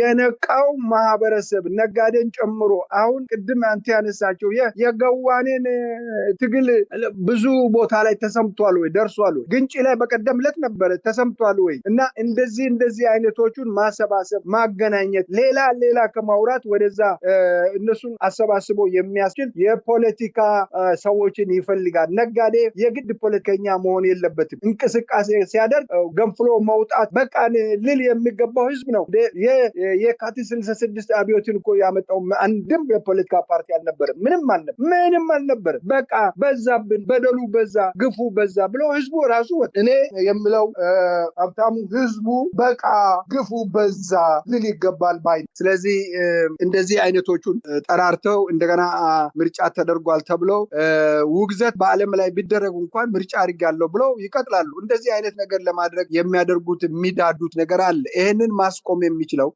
የነቃው ማህበረሰብ ነጋዴን ጨምሮ አሁን ቅድም አንተ ያነሳቸው የገዋኔን ትግል ብዙ ቦታ ላይ ተሰምቷል ወይ ደርሷል ወይ ግንጭ ላይ በቀደም ለት ነበር ተሰምቷል ወይ እና እንደዚህ አይነቶቹን ማሰባሰብ ማገናኘት ሌላ ከማውራት ወደዛ እነሱን አሰባስቦ የሚያስችል የፖለቲካ ሰዎችን ይፈልጋል። ነጋዴ የግድ ፖለቲከኛ መሆን የለበትም። እንቅስቃሴ ሲያደርግ ገንፍሎ መውጣት በቃ ልል የሚገባው ህዝብ ነው። የካቲት 66 አብዮትን እኮ ያመጣው አንድም የፖለቲካ ፓርቲ አልነበረም። ምንም አልነበረም። በቃ በዛብን፣ በደሉ በዛ፣ ግፉ በዛ ብሎ ህዝቡ ራሱ እኔ የምለው ሀብታሙ ህዝቡ በቃ ግፉ በዛ ልል ይገባል ባይ። ስለዚህ እንደዚህ አይነቶቹን ጠራርተው እንደገና ምርጫ ተደርጓል ተብለው ውግዘት በዓለም ላይ ቢደረጉ እንኳን ምርጫ አድርጋለሁ ብለው ይቀጥላሉ። እንደዚህ አይነት ነገር ለማድረግ የሚያደርጉት የሚዳዱት ነገር አለ። ይሄንን ማስቆም የሚችለው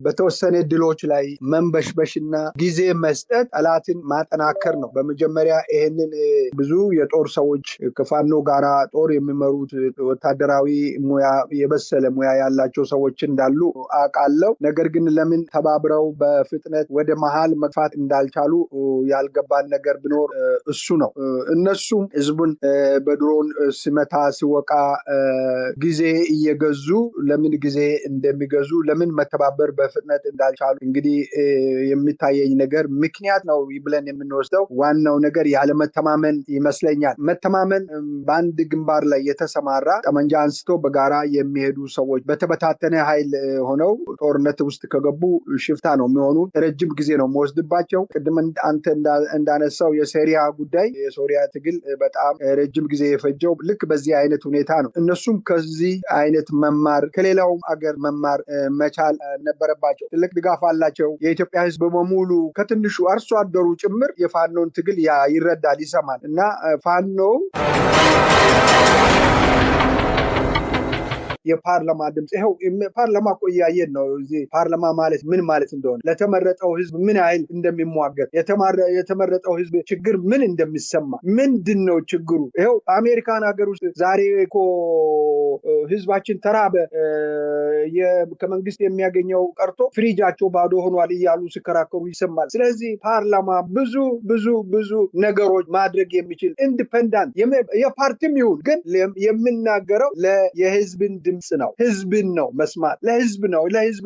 በተወሰነ ድሎች ላይ መንበሽበሽና ጊዜ መስጠት ጠላትን ማጠናከር ነው። በመጀመሪያ ይሄንን ብዙ የጦር ሰዎች ከፋኖ ጋራ ጦር የሚመሩት ወታደራዊ ሙያ የበሰለ ሙያ ያላቸው ሰዎች እንዳሉ አውቃለሁ። ነገር ግን ለምን ተባብረው በፍጥነት ወደ መሃል መግፋት እንዳልቻሉ ያልገባን ነገር ቢኖር እሱ ነው። እነሱም ህዝቡን በድሮን ሲመታ ሲወቃ ጊዜ እየገዙ ለምን ጊዜ እንደሚገዙ ለምን መተባበር ፍጥነት እንዳልቻሉ እንግዲህ የሚታየኝ ነገር ምክንያት ነው ብለን የምንወስደው ዋናው ነገር ያለመተማመን ይመስለኛል። መተማመን በአንድ ግንባር ላይ የተሰማራ ጠመንጃ አንስቶ በጋራ የሚሄዱ ሰዎች በተበታተነ ኃይል ሆነው ጦርነት ውስጥ ከገቡ ሽፍታ ነው የሚሆኑ። ረጅም ጊዜ ነው የሚወስድባቸው። ቅድም አንተ እንዳነሳው የሶሪያ ጉዳይ የሶሪያ ትግል በጣም ረጅም ጊዜ የፈጀው ልክ በዚህ አይነት ሁኔታ ነው። እነሱም ከዚህ አይነት መማር ከሌላውም አገር መማር መቻል ነበረ። ትልቅ ድጋፍ አላቸው። የኢትዮጵያ ህዝብ በሙሉ ከትንሹ አርሶ አደሩ ጭምር የፋኖን ትግል ይረዳል፣ ይሰማል እና ፋኖ የፓርላማ ድምጽ ይሄው ፓርላማ እኮ እያየን ነው። እዚህ ፓርላማ ማለት ምን ማለት እንደሆነ ለተመረጠው ህዝብ ምን ያህል እንደሚሟገት የተመረጠው ህዝብ ችግር ምን እንደሚሰማ ምንድነው ችግሩ? ይሄው አሜሪካን ሀገር ውስጥ ዛሬ እኮ ህዝባችን ተራበ፣ ከመንግስት የሚያገኘው ቀርቶ ፍሪጃቸው ባዶ ሆኗል እያሉ ሲከራከሩ ይሰማል። ስለዚህ ፓርላማ ብዙ ነገሮች ማድረግ የሚችል ኢንዲፔንደንት የፓርቲም ይሁን ግን የምናገረው የህዝብን ድምጽ ነው። ህዝብን ነው መስማት፣ ለህዝብ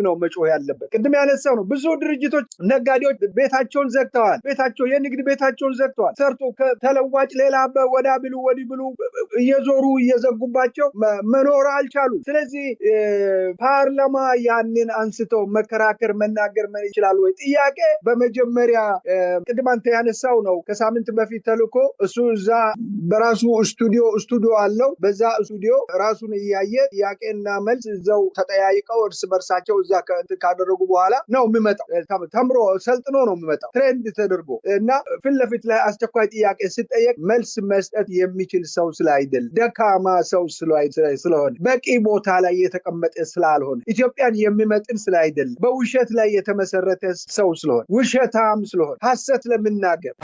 ነው መጮህ ያለበት። ቅድም ያነሳው ነው ብዙ ድርጅቶች ነጋዴዎች ቤታቸውን ዘግተዋል። የንግድ ቤታቸውን ዘግተዋል። ሰርቶ ተለዋጭ ሌላ ወዳ ብሉ ወዲ ብሉ እየዞሩ እየዘጉባቸው መኖር አልቻሉ። ስለዚህ ፓርላማ ያንን አንስተው መከራከር መናገር ምን ይችላል ወይ? ጥያቄ በመጀመሪያ ቅድም አንተ ያነሳው ነው። ከሳምንት በፊት ተልኮ እሱ እዛ በራሱ ስቱዲዮ አለው። በዛ ስቱዲዮ ራሱን እያየ ጥያቄና መልስ እዛው ተጠያይቀው እርስ በርሳቸው እዛ ካደረጉ በኋላ ነው የሚመጣው። ተምሮ ሰልጥኖ ነው የሚመጣው ትሬንድ ተደርጎ እና ፊት ለፊት ላይ አስቸኳይ ጥያቄ ሲጠየቅ መልስ መስጠት የሚችል ሰው ስላይደል፣ ደካማ ሰው ስለሆነ፣ በቂ ቦታ ላይ የተቀመጠ ስላልሆነ፣ ኢትዮጵያን የሚመጥን ስላይደል፣ በውሸት ላይ የተመሰረተ ሰው ስለሆነ፣ ውሸታም ስለሆነ፣ ሐሰት ለመናገር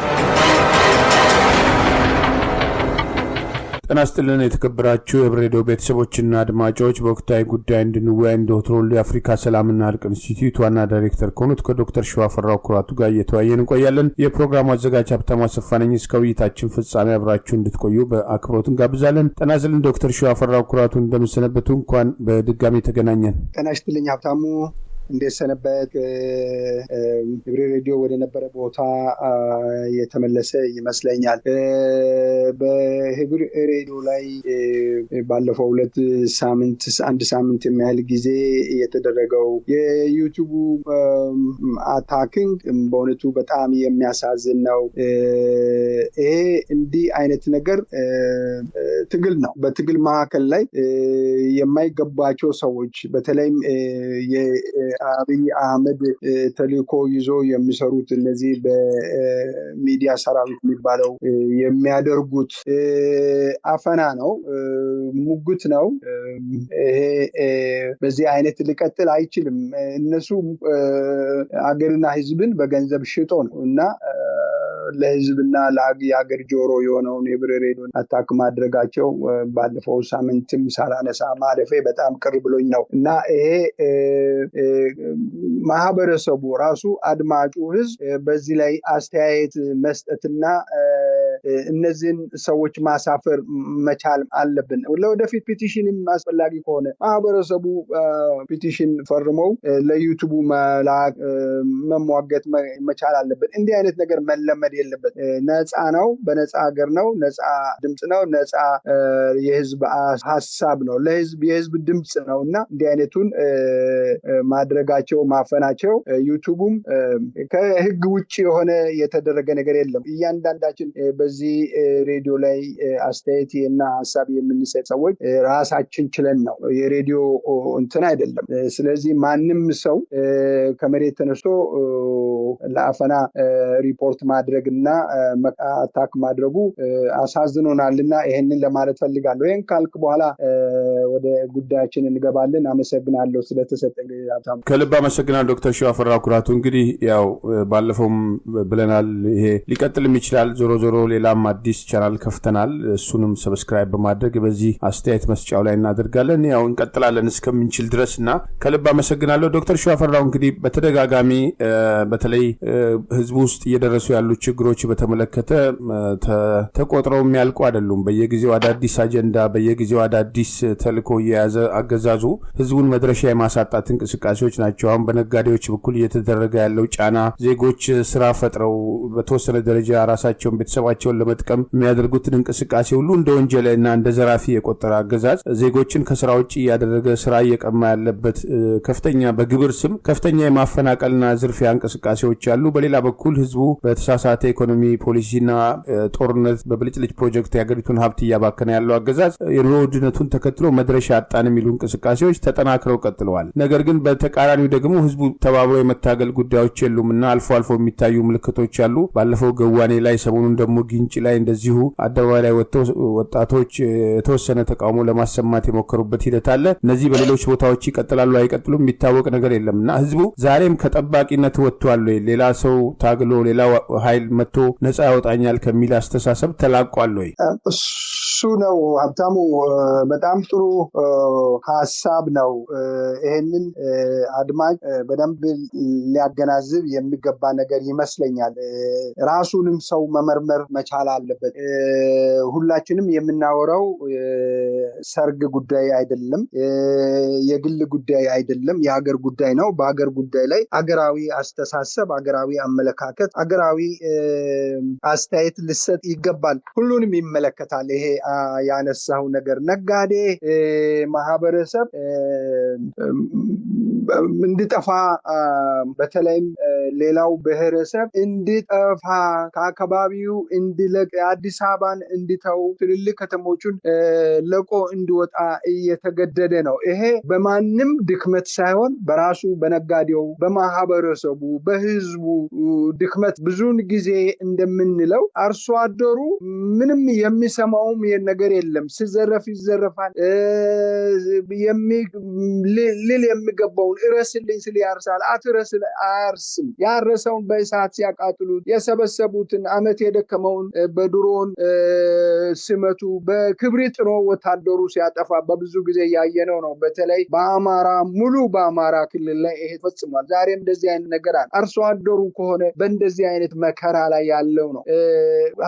ጤና ይስጥልን የተከበራችሁ የብሬዲዮ ቤተሰቦችና አድማጮች፣ በወቅታዊ ጉዳይ እንድንወያይ እንደወትሮው የአፍሪካ ሰላምና እርቅ ኢንስቲትዩት ዋና ዳይሬክተር ከሆኑት ከዶክተር ሸዋፈራው ኩራቱ ጋር እየተወያየን እንቆያለን። የፕሮግራሙ አዘጋጅ ሀብታሙ አሰፋ ነኝ። እስከ ውይይታችን ፍጻሜ አብራችሁ እንድትቆዩ በአክብሮት እንጋብዛለን። ጤና ይስጥልን ዶክተር ሸዋፈራው ኩራቱ፣ እንደምሰነበቱ? እንኳን በድጋሚ ተገናኘን። ጤና ይስጥልኝ ሀብታሙ፣ እንዴት ሰነበት? ህብሬ ሬዲዮ ወደ ነበረ ቦታ የተመለሰ ይመስለኛል። በህብሬ ሬዲዮ ላይ ባለፈው አንድ ሳምንት የሚያህል ጊዜ የተደረገው የዩቲዩብ አታኪንግ በእውነቱ በጣም የሚያሳዝን ነው። ይሄ እንዲህ አይነት ነገር ትግል ነው። በትግል መካከል ላይ የማይገባቸው ሰዎች በተለይም አብይ አህመድ ተልእኮ ይዞ የሚሰሩት እነዚህ በሚዲያ ሰራዊት የሚባለው የሚያደርጉት አፈና ነው፣ ሙግት ነው። ይሄ በዚህ አይነት ሊቀጥል አይችልም። እነሱ አገርና ህዝብን በገንዘብ ሽጦ ነው እና ለህዝብና ለሀገር ጆሮ የሆነውን የህብር ሬዲዮን አታክ ማድረጋቸው ባለፈው ሳምንትም ሳላነሳ ማለፌ በጣም ቅር ብሎኝ ነው እና ይሄ ማህበረሰቡ ራሱ አድማጩ ህዝብ በዚህ ላይ አስተያየት መስጠትና እነዚህን ሰዎች ማሳፈር መቻል አለብን። ለወደፊት ፒቲሽንም አስፈላጊ ከሆነ ማህበረሰቡ ፒቲሽን ፈርመው ለዩቲዩብ መላክ መሟገት መቻል አለብን። እንዲህ አይነት ነገር መለመድ የለበት። ነፃ ነው፣ በነፃ ሀገር ነው፣ ነፃ ድምጽ ነው፣ ነፃ የህዝብ ሀሳብ ነው፣ የህዝብ ድምጽ ነው እና እንዲህ አይነቱን ማድረጋቸው ማፈናቸው ዩቲዩብም ከህግ ውጭ የሆነ የተደረገ ነገር የለም። እያንዳንዳችን በዚህ ሬዲዮ ላይ አስተያየት እና ሀሳብ የምንሰጥ ሰዎች ራሳችን ችለን ነው፣ የሬዲዮ እንትን አይደለም። ስለዚህ ማንም ሰው ከመሬት ተነስቶ ለአፈና ሪፖርት ማድረግና አታክ ማድረጉ አሳዝኖናልና ይሄንን ለማለት ፈልጋለሁ። ይሄን ካልክ በኋላ ወደ ጉዳያችን እንገባለን። አመሰግናለሁ ስለተሰጠኝ። ከልብ አመሰግናለሁ ዶክተር ሺዋፈራው ኩራቱ። እንግዲህ ያው ባለፈውም ብለናል ይሄ ሊቀጥልም ይችላል። ዞሮ ዞሮ ሌላም አዲስ ቻናል ከፍተናል። እሱንም ሰብስክራይብ በማድረግ በዚህ አስተያየት መስጫው ላይ እናደርጋለን። ያው እንቀጥላለን እስከምንችል ድረስ እና ከልብ አመሰግናለሁ ዶክተር ሺዋፈራው። እንግዲህ በተደጋጋሚ በተለይ ህዝቡ ውስጥ እየደረሱ ያሉ ችግሮች በተመለከተ ተቆጥረው የሚያልቁ አይደሉም። በየጊዜው አዳዲስ አጀንዳ፣ በየጊዜው አዳዲስ ተልዕኮ እየያዘ አገዛዙ ህዝቡን መድረሻ የማሳጣት እንቅስቃሴዎች ናቸው። አሁን በነጋዴዎች በኩል እየተደረገ ያለው ጫና፣ ዜጎች ስራ ፈጥረው በተወሰነ ደረጃ ራሳቸውን ቤተሰባቸውን ለመጥቀም የሚያደርጉትን እንቅስቃሴ ሁሉ እንደ ወንጀልና እንደ ዘራፊ የቆጠረ አገዛዝ ዜጎችን ከስራ ውጭ እያደረገ ስራ እየቀማ ያለበት ከፍተኛ በግብር ስም ከፍተኛ የማፈናቀልና ዝርፊያ እንቅስቃሴዎች አሉ። በሌላ በኩል ህዝቡ በተሳሳተ ኢኮኖሚ ፖሊሲና ጦርነት በብልጭልጭ ፕሮጀክት የሀገሪቱን ሀብት እያባከነ ያለው አገዛዝ የኑሮ ውድነቱን ተከትሎ መድረሻ አጣን የሚሉ እንቅስቃሴዎች ተጠናክረው ቀጥለዋል። ነገር ግን በተቃራኒው ደግሞ ህዝቡ ተባብሮ የመታገል ጉዳዮች የሉምና አልፎ አልፎ የሚታዩ ምልክቶች አሉ። ባለፈው ገዋኔ ላይ፣ ሰሞኑን ደግሞ ግንጭ ላይ እንደዚሁ አደባባይ ላይ ወጥተው ወጣቶች የተወሰነ ተቃውሞ ለማሰማት የሞከሩበት ሂደት አለ። እነዚህ በሌሎች ቦታዎች ይቀጥላሉ አይቀጥሉም የሚታወቅ ነገር የለምና ህዝቡ ዛሬም ከጠባቂነት ወጥቷል ወይ? ሌላ ሰው ታግሎ ሌላ ኃይል መጥቶ ነፃ ያወጣኛል ከሚል አስተሳሰብ ተላቋል ወይ? እሱ ነው ሀብታሙ፣ በጣም ጥሩ ሀሳብ ነው። ይሄንን አድማጭ በደንብ ሊያገናዝብ የሚገባ ነገር ይመስለኛል። ራሱንም ሰው መመርመር መቻል አለበት። ሁላችንም የምናወራው ሰርግ ጉዳይ አይደለም፣ የግል ጉዳይ አይደለም፣ የሀገር ጉዳይ ነው። በሀገር ጉዳይ ላይ አገራዊ አስተሳሰብ፣ አገራዊ አመለካከት፣ አገራዊ አስተያየት ልሰጥ ይገባል። ሁሉንም ይመለከታል። ይሄ ያነሳው ነገር ነጋዴ ማህበረሰብ እንዲጠፋ በተለይም ሌላው ብሔረሰብ እንዲጠፋ ከአካባቢው እንዲለቅ አዲስ አበባን እንዲተው ትልልቅ ከተሞቹን ለቆ እንዲወጣ እየተገደደ ነው። ይሄ በማንም ድክመት ሳይሆን በራሱ በነጋዴው፣ በማህበረሰቡ፣ በህዝቡ ድክመት። ብዙውን ጊዜ እንደምንለው አርሶ አደሩ ምንም የሚሰማውም ነገር የለም። ሲዘረፍ ይዘረፋል። ሊል የሚገባውን እረስልኝ ስል ያርሳል። አትረስል አያርስም። ያረሰውን በእሳት ሲያቃጥሉት የሰበሰቡትን አመት የደከመውን በድሮን ሲመቱ በክብሪት ነው ወታደሩ ሲያጠፋ በብዙ ጊዜ ያየነው ነው። በተለይ በአማራ ሙሉ በአማራ ክልል ላይ ይሄ ፈጽሟል። ዛሬም እንደዚህ አይነት ነገር አለ። አርሶ አደሩ ከሆነ በእንደዚህ አይነት መከራ ላይ ያለው ነው።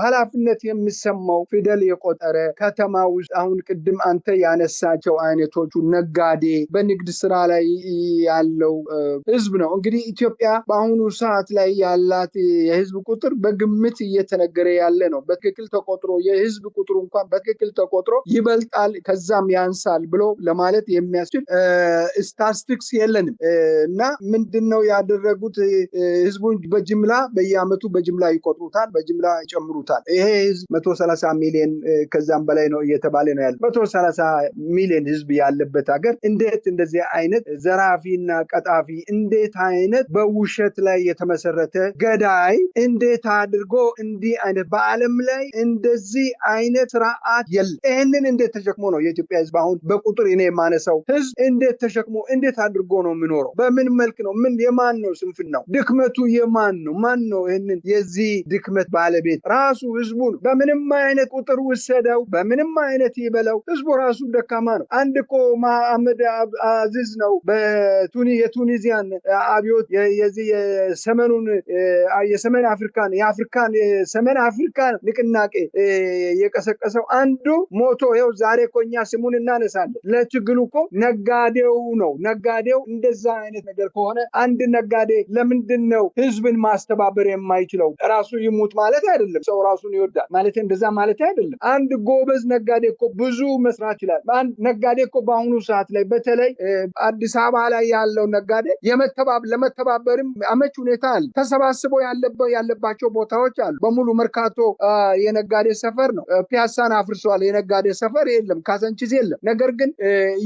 ኃላፊነት የሚሰማው ፊደል የቆጠረ ከተማ ውስጥ አሁን ቅድም አንተ ያነሳቸው አይነቶቹ ነጋዴ በንግድ ስራ ላይ ያለው ህዝብ ነው። እንግዲህ ኢትዮጵያ በአሁኑ ሰዓት ላይ ያላት የህዝብ ቁጥር በግምት እየተነገረ ያለ ነው። በትክክል ተቆጥሮ የህዝብ ቁጥሩ እንኳን በትክክል ተቆጥሮ ይበልጣል ከዛም ያንሳል ብሎ ለማለት የሚያስችል ስታቲስቲክስ የለንም እና ምንድነው ያደረጉት? ህዝቡን በጅምላ በየአመቱ በጅምላ ይቆጥሩታል፣ በጅምላ ይጨምሩታል። ይሄ ህዝብ 130 ሚሊዮን ከዛም በላይ ነው እየተባለ ነው ያለው። 130 ሚሊዮን ህዝብ ያለበት ሀገር እንዴት እንደዚህ አይነት ዘራፊና ቀጣፊ፣ እንዴት አይነት በውሸት ላይ የተመሰረተ ገዳይ እንዴት አድርጎ እንዲህ አይነት በዓለም ላይ እንደዚህ አይነት ስርዓት የለም። ይህንን እንዴት ተሸክሞ ነው የኢትዮጵያ ህዝብ አሁን በቁጥር እኔ የማነሳው ህዝብ እንዴት ተሸክሞ እንዴት አድርጎ ነው የሚኖረው? በምን መልክ ነው? ምን የማን ነው ስንፍናው? ድክመቱ የማን ነው? ማን ነው ይህንን የዚህ ድክመት ባለቤት? ራሱ ህዝቡ ነው። በምንም አይነት ቁጥር ውሰደው፣ በምንም አይነት ይበለው፣ ህዝቡ ራሱ ደካማ ነው። አንድ እኮ መሐመድ አዚዝ ነው የቱኒዚያን አብዮት የዚህ የሰሜን አፍሪካን የሰሜን አፍሪካን ንቅናቄ የቀሰቀሰው አንዱ ሞቶ ይኸው ዛሬ እኮ እኛ ስሙን እናነሳለን። ለትግሉ እኮ ነጋዴው ነው። ነጋዴው እንደዛ አይነት ነገር ከሆነ አንድ ነጋዴ ለምንድን ነው ህዝብን ማስተባበር የማይችለው? ራሱ ይሙት ማለት አይደለም። ሰው ራሱን ይወዳል ማለት እንደዛ ማለት አይደለም። አንድ ጎበዝ ነጋዴ እኮ ብዙ መስራት ይችላል። አንድ ነጋዴ እኮ በአሁኑ ሰዓት ላይ በተለይ አዲስ አበባ ላይ ያለው ነጋዴ ለመተባበርም አመች ሁኔታ አለ። ተሰባስበው ያለባቸው ቦታዎች አሉ። በሙሉ መርካቶ የነጋዴ ሰፈር ነው። ፒያሳን አፍርሷል። የነጋዴ ሰፈር የለም። ካዛንቺስ የለም። ነገር ግን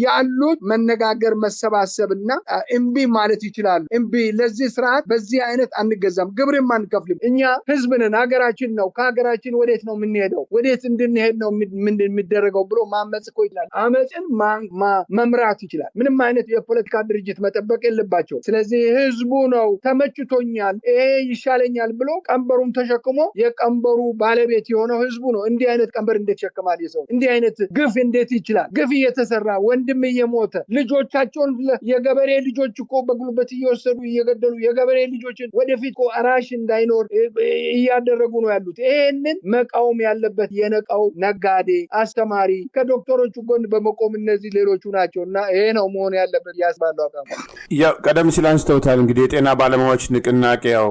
ያሉት መነጋገር መሰባሰብና እምቢ ማለት ይችላሉ። እምቢ ለዚህ ስርዓት በዚህ አይነት አንገዛም፣ ግብርም አንከፍልም። እኛ ህዝብ ነን፣ ሀገራችን ነው። ከሀገራችን ወዴት ነው የምንሄደው? ወዴት እንድንሄድ ነው የሚደረገው ብሎ ማመጽ እኮ ይችላል። አመጽን መምራት ይችላል። ምንም አይነት የፖለቲካ ድርጅት መጠበቅ የለባቸው። ስለዚህ ህዝቡ ነው ተመችቶኛል፣ ይሄ ይሻለኛል ብሎ ቀንበሩን ተሸክሞ የቀንበሩ ባለቤት የሆነው ህዝቡ ነው። እንዲህ አይነት ቀንበር እንዴት ይሸከማል የሰው? እንዲህ አይነት ግፍ እንዴት ይችላል? ግፍ እየተሰራ ወንድም እየሞተ ልጆቻቸውን የገበሬ ልጆች እኮ በጉልበት እየወሰዱ እየገደሉ የገበሬ ልጆችን ወደፊት እኮ አራሽ እንዳይኖር እያደረጉ ነው ያሉት። ይሄንን መቃወም ያለበት የነቃው ነጋዴ፣ አስተማሪ ከዶክተሮቹ ጎን በመቆም እነዚህ ሌሎቹ ናቸውና ይሄ ነው መሆን ያለበት ያስባሉ። ያው ቀደም ሲል አንስተውታል እንግዲህ የጤና ባለሙያዎች ንቅናቄ ያው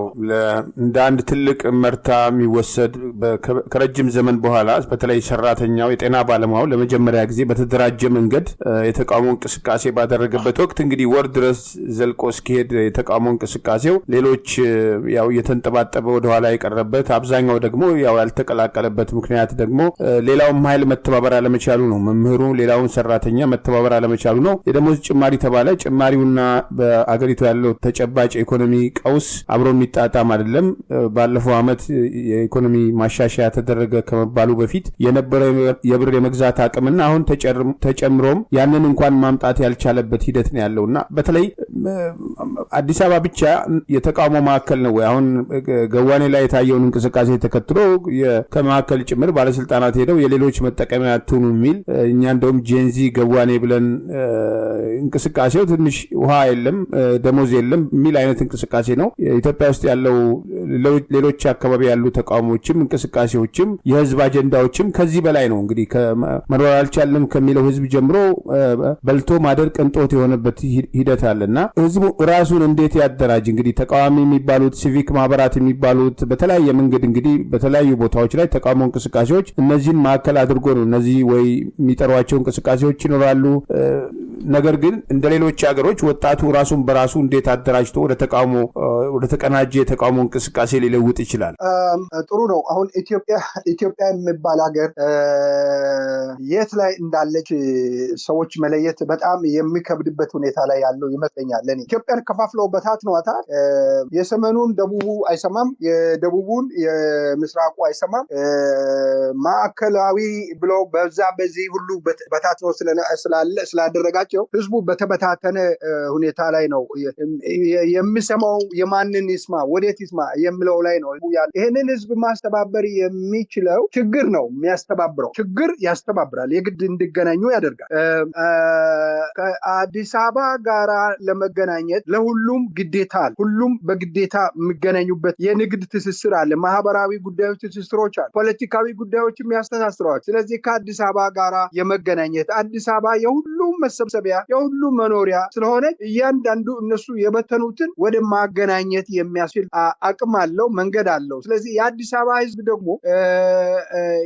እንደ አንድ ትልቅ መርታ የሚወሰድ ከረጅም ዘመን በኋላ በተለይ ሰራተኛው የጤና ባለሙያው ለመጀመሪያ ጊዜ በተደራጀ መንገድ የተቃውሞ እንቅስቃሴ ባደረገበት ወቅት እንግዲህ ወር ድረስ ዘልቆ እስኪሄድ የተቃውሞ እንቅስቃሴው ሌሎች ያው እየተንጠባጠበ ወደኋላ የቀረበት አብዛኛው ደግሞ ያው ያልተቀላቀለበት ምክንያት ደግሞ ሌላውም ኃይል መተባበር አለመቻሉ ነው። መምህሩ ሌላውን ሰራተኛ መተባበር አለመቻሉ ነው። የደሞዝ ጭማሪ ተባለ። ጭማሪውና በአገሪቱ ያለው ተጨባጭ ኢኮኖሚ ቀውስ አብሮ የሚጣጣም አይደለም። ባለፈው ዓመት የኢኮኖሚ ማሻሻያ ተደረገ ከመባሉ በፊት የነበረው የብር የመግዛት አቅምና አሁን ተጨምሮም ያንን እንኳን ማምጣት ያልቻለበት ሂደት ነው ያለውና በተለይ አዲስ አበባ ብቻ የተቃውሞ ማዕከል ነው ወይ? አሁን ገዋኔ ላይ የታየውን እንቅስቃሴ ተከትሎ ከማዕከል ጭምር ባለስልጣናት ሄደው የሌሎች መጠቀሚያ አትሁኑ የሚል እኛ እንደውም ጄንዚ ገዋኔ ብለን እንቅስቃሴው ትንሽ ውሃ የለም ደሞዝ የለም የሚል አይነት እንቅስቃሴ ነው። ኢትዮጵያ ውስጥ ያለው ሌሎች አካባቢ ያሉ ተቃውሞችም እንቅስቃሴዎችም የህዝብ አጀንዳዎችም ከዚህ በላይ ነው። እንግዲህ መኖር አልቻለም ከሚለው ህዝብ ጀምሮ በልቶ ማደር ቅንጦት የሆነበት ሂደት አለና ህዝቡ ራሱን እንዴት ያደራጅ? እንግዲህ ተቃዋሚ የሚባሉት ሲቪክ ማህበራት የሚባሉት በተለያየ መንገድ እንግዲህ በተለያዩ ቦታዎች ላይ ተቃውሞ እንቅስቃሴዎች እነዚህን ማዕከል አድርጎ ነው እነዚህ ወይ የሚጠሯቸው እንቅስቃሴዎች ይኖራሉ። ነገር ግን እንደ ሌሎች ሀገሮች ወጣቱ ራሱን በራሱ እንዴት አደራጅቶ ወደ ተቀናጀ የተቃውሞ እንቅስቃሴ ሊለውጥ ይችላል? ጥሩ ነው። አሁን ኢትዮጵያ የሚባል ሀገር የት ላይ እንዳለች ሰዎች መለየት በጣም የሚከብድበት ሁኔታ ላይ ያለው ይመስለኛል። ለኔ ኢትዮጵያን ከፋፍለው በታትነዋታል። የሰሜኑን ደቡቡ አይሰማም፣ የደቡቡን የምስራቁ አይሰማም። ማዕከላዊ ብሎ በዚህ ሁሉ በታትነው ስላደረጋቸው ህዝቡ በተበታተነ ሁኔታ ላይ ነው የሚሰማው። የማንን ይስማ ወዴት ይስማ የሚለው ላይ ነው ያለ። ይሄንን ህዝብ ማስተባበር የሚችለው ችግር ነው የሚያስተባብረው። ችግር ያስተባብራል፣ የግድ እንዲገናኙ ያደርጋል። ከአዲስ አበባ ጋራ ለመገናኘት ለሁሉም ግዴታ አለ። ሁሉም በግዴታ የሚገናኙበት የንግድ ትስስር አለ፣ ማህበራዊ ጉዳዮች ትስስሮች አለ፣ ፖለቲካዊ ጉዳዮችም ያስተሳስረዋል። ስለዚህ ከአዲስ አበባ ጋራ የመገናኘት አዲስ አበባ የሁሉም መሰብሰቢያ የሁሉም መኖሪያ ስለሆነ እያንዳንዱ እነሱ የበተኑትን ወደ ማገናኘት የሚያስችል አቅም አለው፣ መንገድ አለው። ስለዚህ የአዲስ አበባ ህዝብ ደግሞ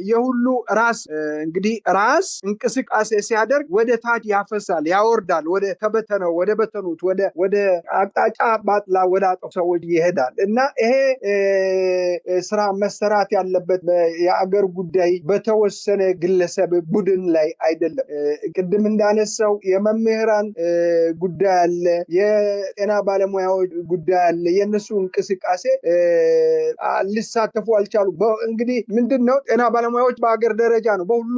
የሁሉ ራስ እንግዲህ ራስ እንቅስቃሴ ሲያደርግ ወደ ታች ያፈሳል፣ ያወርዳል፣ ወደ ተበተነው ወደ በተኑት ወደ አቅጣጫ ባጥላ ወደ አጠፉ ሰዎች ይሄዳል እና ይሄ ስራ መሰራት ያለበት የአገር ጉዳይ በተወሰነ ግለሰብ ቡድን ላይ አይደለም። ቅድም እንዳነሳው የመምህራን ጉዳይ አለ፣ የጤና ባለሙያዎች ጉዳይ አለ። የነሱ እንቅስቃሴ ሊሳተፉ አልቻሉም። እንግዲህ ምንድነው ጤና ባለሙያዎች በአገር ደረጃ ነው፣ በሁሉ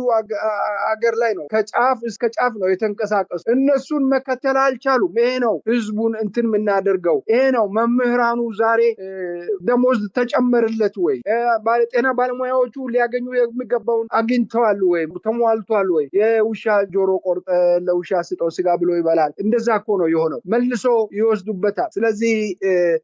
አገር ላይ ነው፣ ከጫፍ እስከ ጫፍ ነው የተንቀሳቀሱ። እነሱን መከተል አልቻሉም። ይሄ ነው ህዝቡን እንትን የምናደርገው። ይሄ ነው መምህራኑ ዛሬ ደሞዝ ተጨመረለት ወይ? ጤና ባለሙያዎቹ ሊያገኙ የሚገባውን አግኝተዋል ወይ? ተሟልቷል ወይ? የውሻ ጆሮ ቆርጠ ለውሻ ስጠው ስጋ ብሎ ይበላል። እንደዛ እኮ ነው የሆነው። መልሶ ይወስዱበታል። ስለዚህ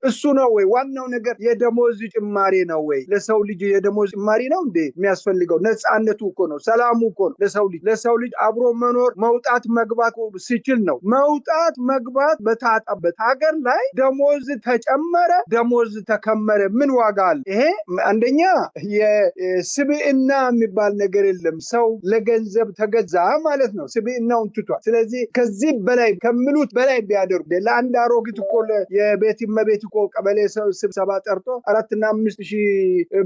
እሱ ነው ወይ ዋናው ነገር? የደሞዝ ጭማሪ ነው ወይ? ለሰው ልጅ የደሞዝ ጭማሪ ነው እንዴ የሚያስፈልገው? ነፃነቱ እኮ ነው፣ ሰላሙ እኮ ነው። ለሰው ልጅ አብሮ መኖር መውጣት መግባት ሲችል ነው። መውጣት መግባት በታጣበት ሀገር ላይ ደሞዝ ተጨመረ፣ ደሞዝ ተከመረ፣ ምን ዋጋ አለ? ይሄ አንደኛ የስብዕና የሚባል ነገር የለም። ሰው ለገንዘብ ተገዛ ማለት ነው። ስብዕናውን ትቷል። ስለዚህ ከዚህ በላይ ከሚሉት በላይ ቢያደርጉ ለአንድ አሮጊት እኮ የቤት እመቤት እኮ ቀበሌ ስብሰባ ጠርቶ 4,000 እና 5,000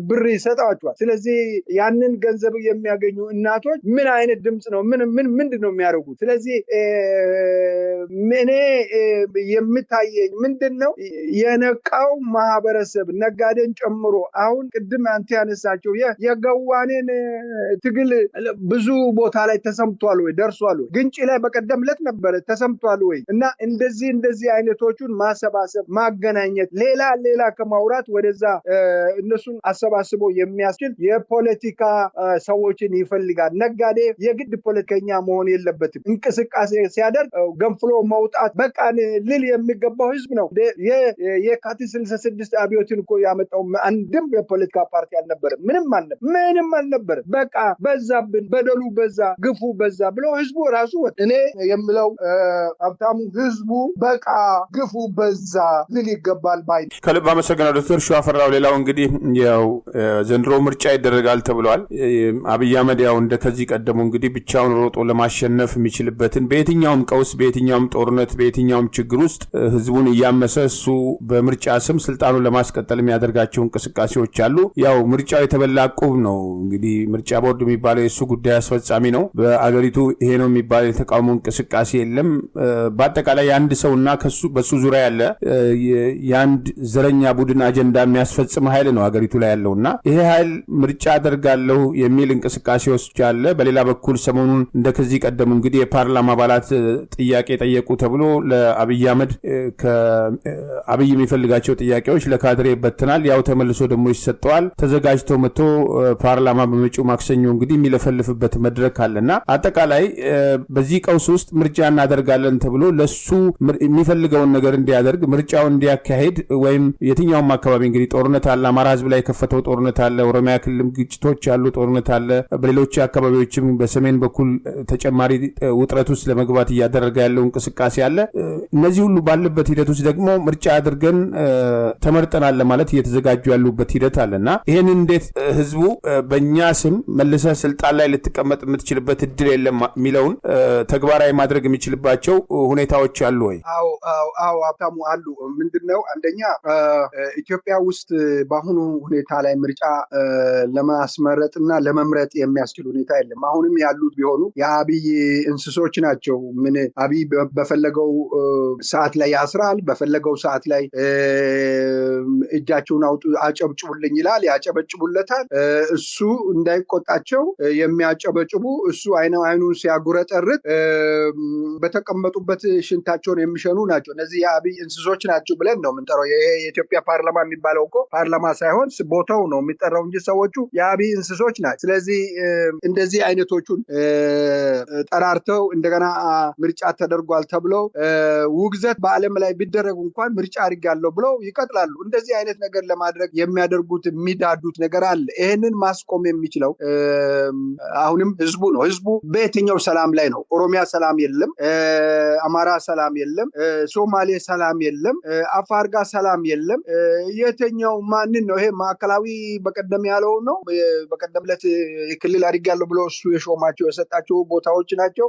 ብር ይሰጣቸዋል። ስለዚህ ያንን ገንዘብ የሚያገኙ እናቶች ምን አይነት ድምፅ ነው? ምንድን ነው የሚያደርጉት? ስለዚህ እኔ የሚታየኝ ምንድን ነው የነቃው ማህበረሰብ ነጋዴን ጨምሮ አሁን ቅድም አንተ ያነሳቸው የገዋኔን ትግል ብዙ ቦታ ላይ ተሰምቷል ወይ? ደርሷል ወይ? ግንጭ ላይ በቀደም ዕለት ነበረ ተሰምቷል ወይ? እና እንደዚህ አይነቶቹን ማሰባሰብ ማገናኘት ሌላ ከማውራት ወደዛ እነሱን አሰባስቦ የሚያስችል የፖለቲካ ሰዎችን ይፈልጋል። ነጋዴ የግድ ፖለቲከኛ መሆን የለበትም። እንቅስቃሴ ሲያደርግ ገንፍሎ መውጣት በቃ ልል የሚገባው ህዝብ ነው። የካቲት 66 አብዮትን እኮ ያመጣው አንድም የፖለቲካ ፓርቲ አልነበረም። ምንም አልነበረም። በቃ በዛብን፣ በደሉ በዛ፣ ግፉ በዛ ብሎ ህዝቡ ራሱ እኔ የምለው ሀብታሙ ህዝቡ በቃ ግፉ በዛ ልል ይገባል ባይ። ከልብ አመሰግናለሁ ዶክተር ሸዋፈራው። ሌላው እንግዲህ ያው ዘንድሮ ምርጫ ይደረጋል ተብሏል። አብይ አህመድ ያው እንደከዚህ ቀደሙ እንግዲህ ብቻውን ሮጦ ለማሸነፍ የሚችልበትን በየትኛውም ቀውስ፣ በየትኛውም ጦርነት፣ በየትኛውም ችግር ውስጥ ህዝቡን እያመሰ እሱ በምርጫ ስም ስልጣኑን ለማስቀጠል የሚያደርጋቸው እንቅስቃሴዎች አሉ። ያው ምርጫው የተበላ ዕቁብ ነው። እንግዲህ ምርጫ ቦርድ የሚባለው የእሱ ጉዳይ አስፈጻሚ ነው። በአገሪቱ ይሄ ነው የሚባል የተቃውሞ እንቅስቃሴ የለም። በአጠቃላይ የአንድ ሰውና በሱ ዙሪያ ያለ የአንድ ዘረኛ ቡድን አጀንዳ የሚያስፈጽም ኃይል ነው አገሪቱ ላይ ያለው እና ይሄ ኃይል ምርጫ አደርጋለሁ የሚል እንቅስቃሴዎች አለ። በሌላ በኩል ሰሞኑን እንደከዚህ ቀደሙ እንግዲህ የፓርላማ አባላት ጥያቄ ጠየቁ ተብሎ ለአብይ አህመድ አብይ የሚፈልጋቸው ጥያቄዎች ለካድሬ ይበትናል። ያው ተመልሶ ደግሞ ይሰጠዋል። ተዘጋጅቶ መጥቶ ፓርላማ በመጪው ማክሰኞ እንግዲህ የሚለፈልፍበት መድረክ አለና አጠቃላይ በዚህ ቀውስ ውስጥ ምርጫ እናደርጋለን ተብሎ ለሱ የሚፈልገውን ነገር እንዲያደርግ ምርጫውን እንዲያካሄድ ወይም የትኛውም አካባቢ እንግዲህ ጦርነት አለ። አማራ ህዝብ ላይ የከፈተው ጦርነት አለ። ኦሮሚያ ክልል ግጭቶች አሉ፣ ጦርነት አለ። በሌሎች አካባቢዎችም በሰሜን በኩል ተጨማሪ ውጥረት ውስጥ ለመግባት እያደረገ ያለው እንቅስቃሴ አለ። እነዚህ ሁሉ ባለበት ሂደት ውስጥ ደግሞ ምርጫ አድርገን ተመርጠናል ለማለት እየተዘጋጁ ያሉበት ሂደት አለና ይሄንን እንዴት ህዝቡ በእኛ ስም መልሰ ስልጣን ላይ ልትቀመጥ የምትችልበት እድል የለም የሚለውን ተግባራዊ ማድረግ የሚችልባቸው ሁኔታዎች አሉ ወይ? አዎ ሀብታሙ አሉ። ምንድነው አንደኛ ኢትዮጵያ ውስጥ በአሁኑ ሁኔታ ላይ ምርጫ ለማስመረጥና ለመምረጥ የሚያስችል ሁኔታ የለም። አሁንም ያሉት ቢሆኑ የአብይ እንስሶች ናቸው። ምን አብይ በፈለገው ሰዓት ላይ ያስራል፣ በፈለገው ሰዓት ላይ እጃቸውን አውጡ አጨብጭቡልኝ ይላል፣ ያጨበጭቡለታል። እሱ እንዳይቆጣቸው የሚያጨበጭቡ እሱ አይኑን ሲያጉረጠርጥ በተቀመጡበት ሽንታቸውን የሚሸኑ ናቸው። እነዚህ የአብይ እንስሶች ናቸው ብለን ነው የምንጠራው። የኢትዮጵያ ፓርላማ የሚባለው እኮ ፓርላማ ሳይሆን ቦታው ነው የሚጠራው እንጂ ሰዎቹ የአብይ እንስሶች ናቸው። ስለዚህ እንደዚህ አይነቶቹን ጠራርተው እንደገና ምርጫ ተደርጓል ተብለው ውግዘት በዓለም ላይ ቢደረጉ እንኳን ምርጫ አድርጋለሁ ብለው ይቀጥላሉ። እንደዚህ አይነት ነገር ለማድረግ የሚያደርጉት የሚዳዱት ነገር አለ። ይሄንን ማስቆም የሚችለው አሁንም ህዝቡ ነው። ህዝቡ በየትኛው ሰላም ላይ ነው? ኦሮሚያ ሰላም የለም፣ አማራ ሰላም የለም፣ ሶማሌ ሰላም የለም፣ አፋር ጋር ሰላም የለም። የትኛው ማንን ነው? ይሄ ማዕከላዊ በቀደም ያለው ነው። በቀደም ዕለት የክልል አድርጋለሁ ብሎ እሱ የሾማቸው የሰጣቸው ቦታዎች ናቸው።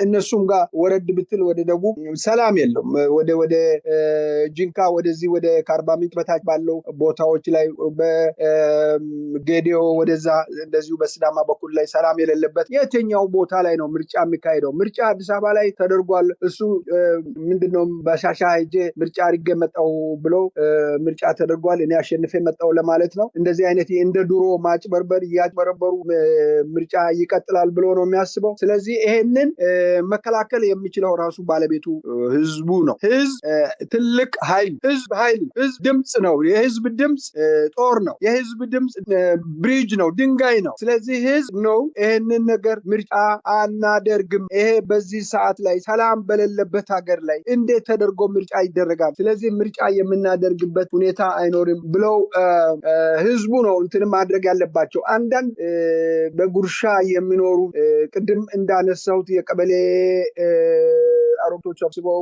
እነሱም ጋር ወረድ ብትል ወደ ደቡብ ሰላም የለም። ወደ ጂንካ ወደዚህ ወደ ከአርባ ምንጭ በታች ባለው ቦታዎች ላይ በጌዲዮ ወደዛ እንደዚሁ በሲዳማ በኩል ላይ ሰላም የሌለበት የትኛው ቦታ ላይ ነው ምርጫ ያካሄደው። ምርጫ አዲስ አበባ ላይ ተደርጓል። እሱ ምንድነው በሻሻ ሄጄ ምርጫ አድርጌ መጣሁ ብሎ ምርጫ ተደርጓል እኔ አሸንፌ መጣሁ ለማለት ነው። እንደዚህ አይነት እንደ ድሮ ማጭበርበር እያጭበረበሩ ምርጫ ይቀጥላል ብሎ ነው የሚያስበው። ስለዚህ ይሄንን መከላከል የሚችለው ራሱ ባለቤቱ ህዝቡ ነው። ህዝብ ትልቅ ኃይል፣ ህዝብ ድምጽ ነው። የህዝብ ድምጽ ጦር ነው። የህዝብ ድምጽ ብሪጅ ነው፣ ድንጋይ ነው። ስለዚህ ህዝብ ነው ይሄንን ነገር ምርጫ አናደርግም፣ ይሄ በዚህ ሰዓት ላይ ሰላም በሌለበት ሀገር ላይ እንዴት ተደርጎ ምርጫ ይደረጋል? ስለዚህ ምርጫ የምናደርግበት ሁኔታ አይኖርም ብለው ህዝቡ ነው እንትን ማድረግ ያለባቸው። አንዳንድ በጉርሻ የሚኖሩ ቅድም እንዳነሳሁት የቀበሌ አሮቶች ሰብስበው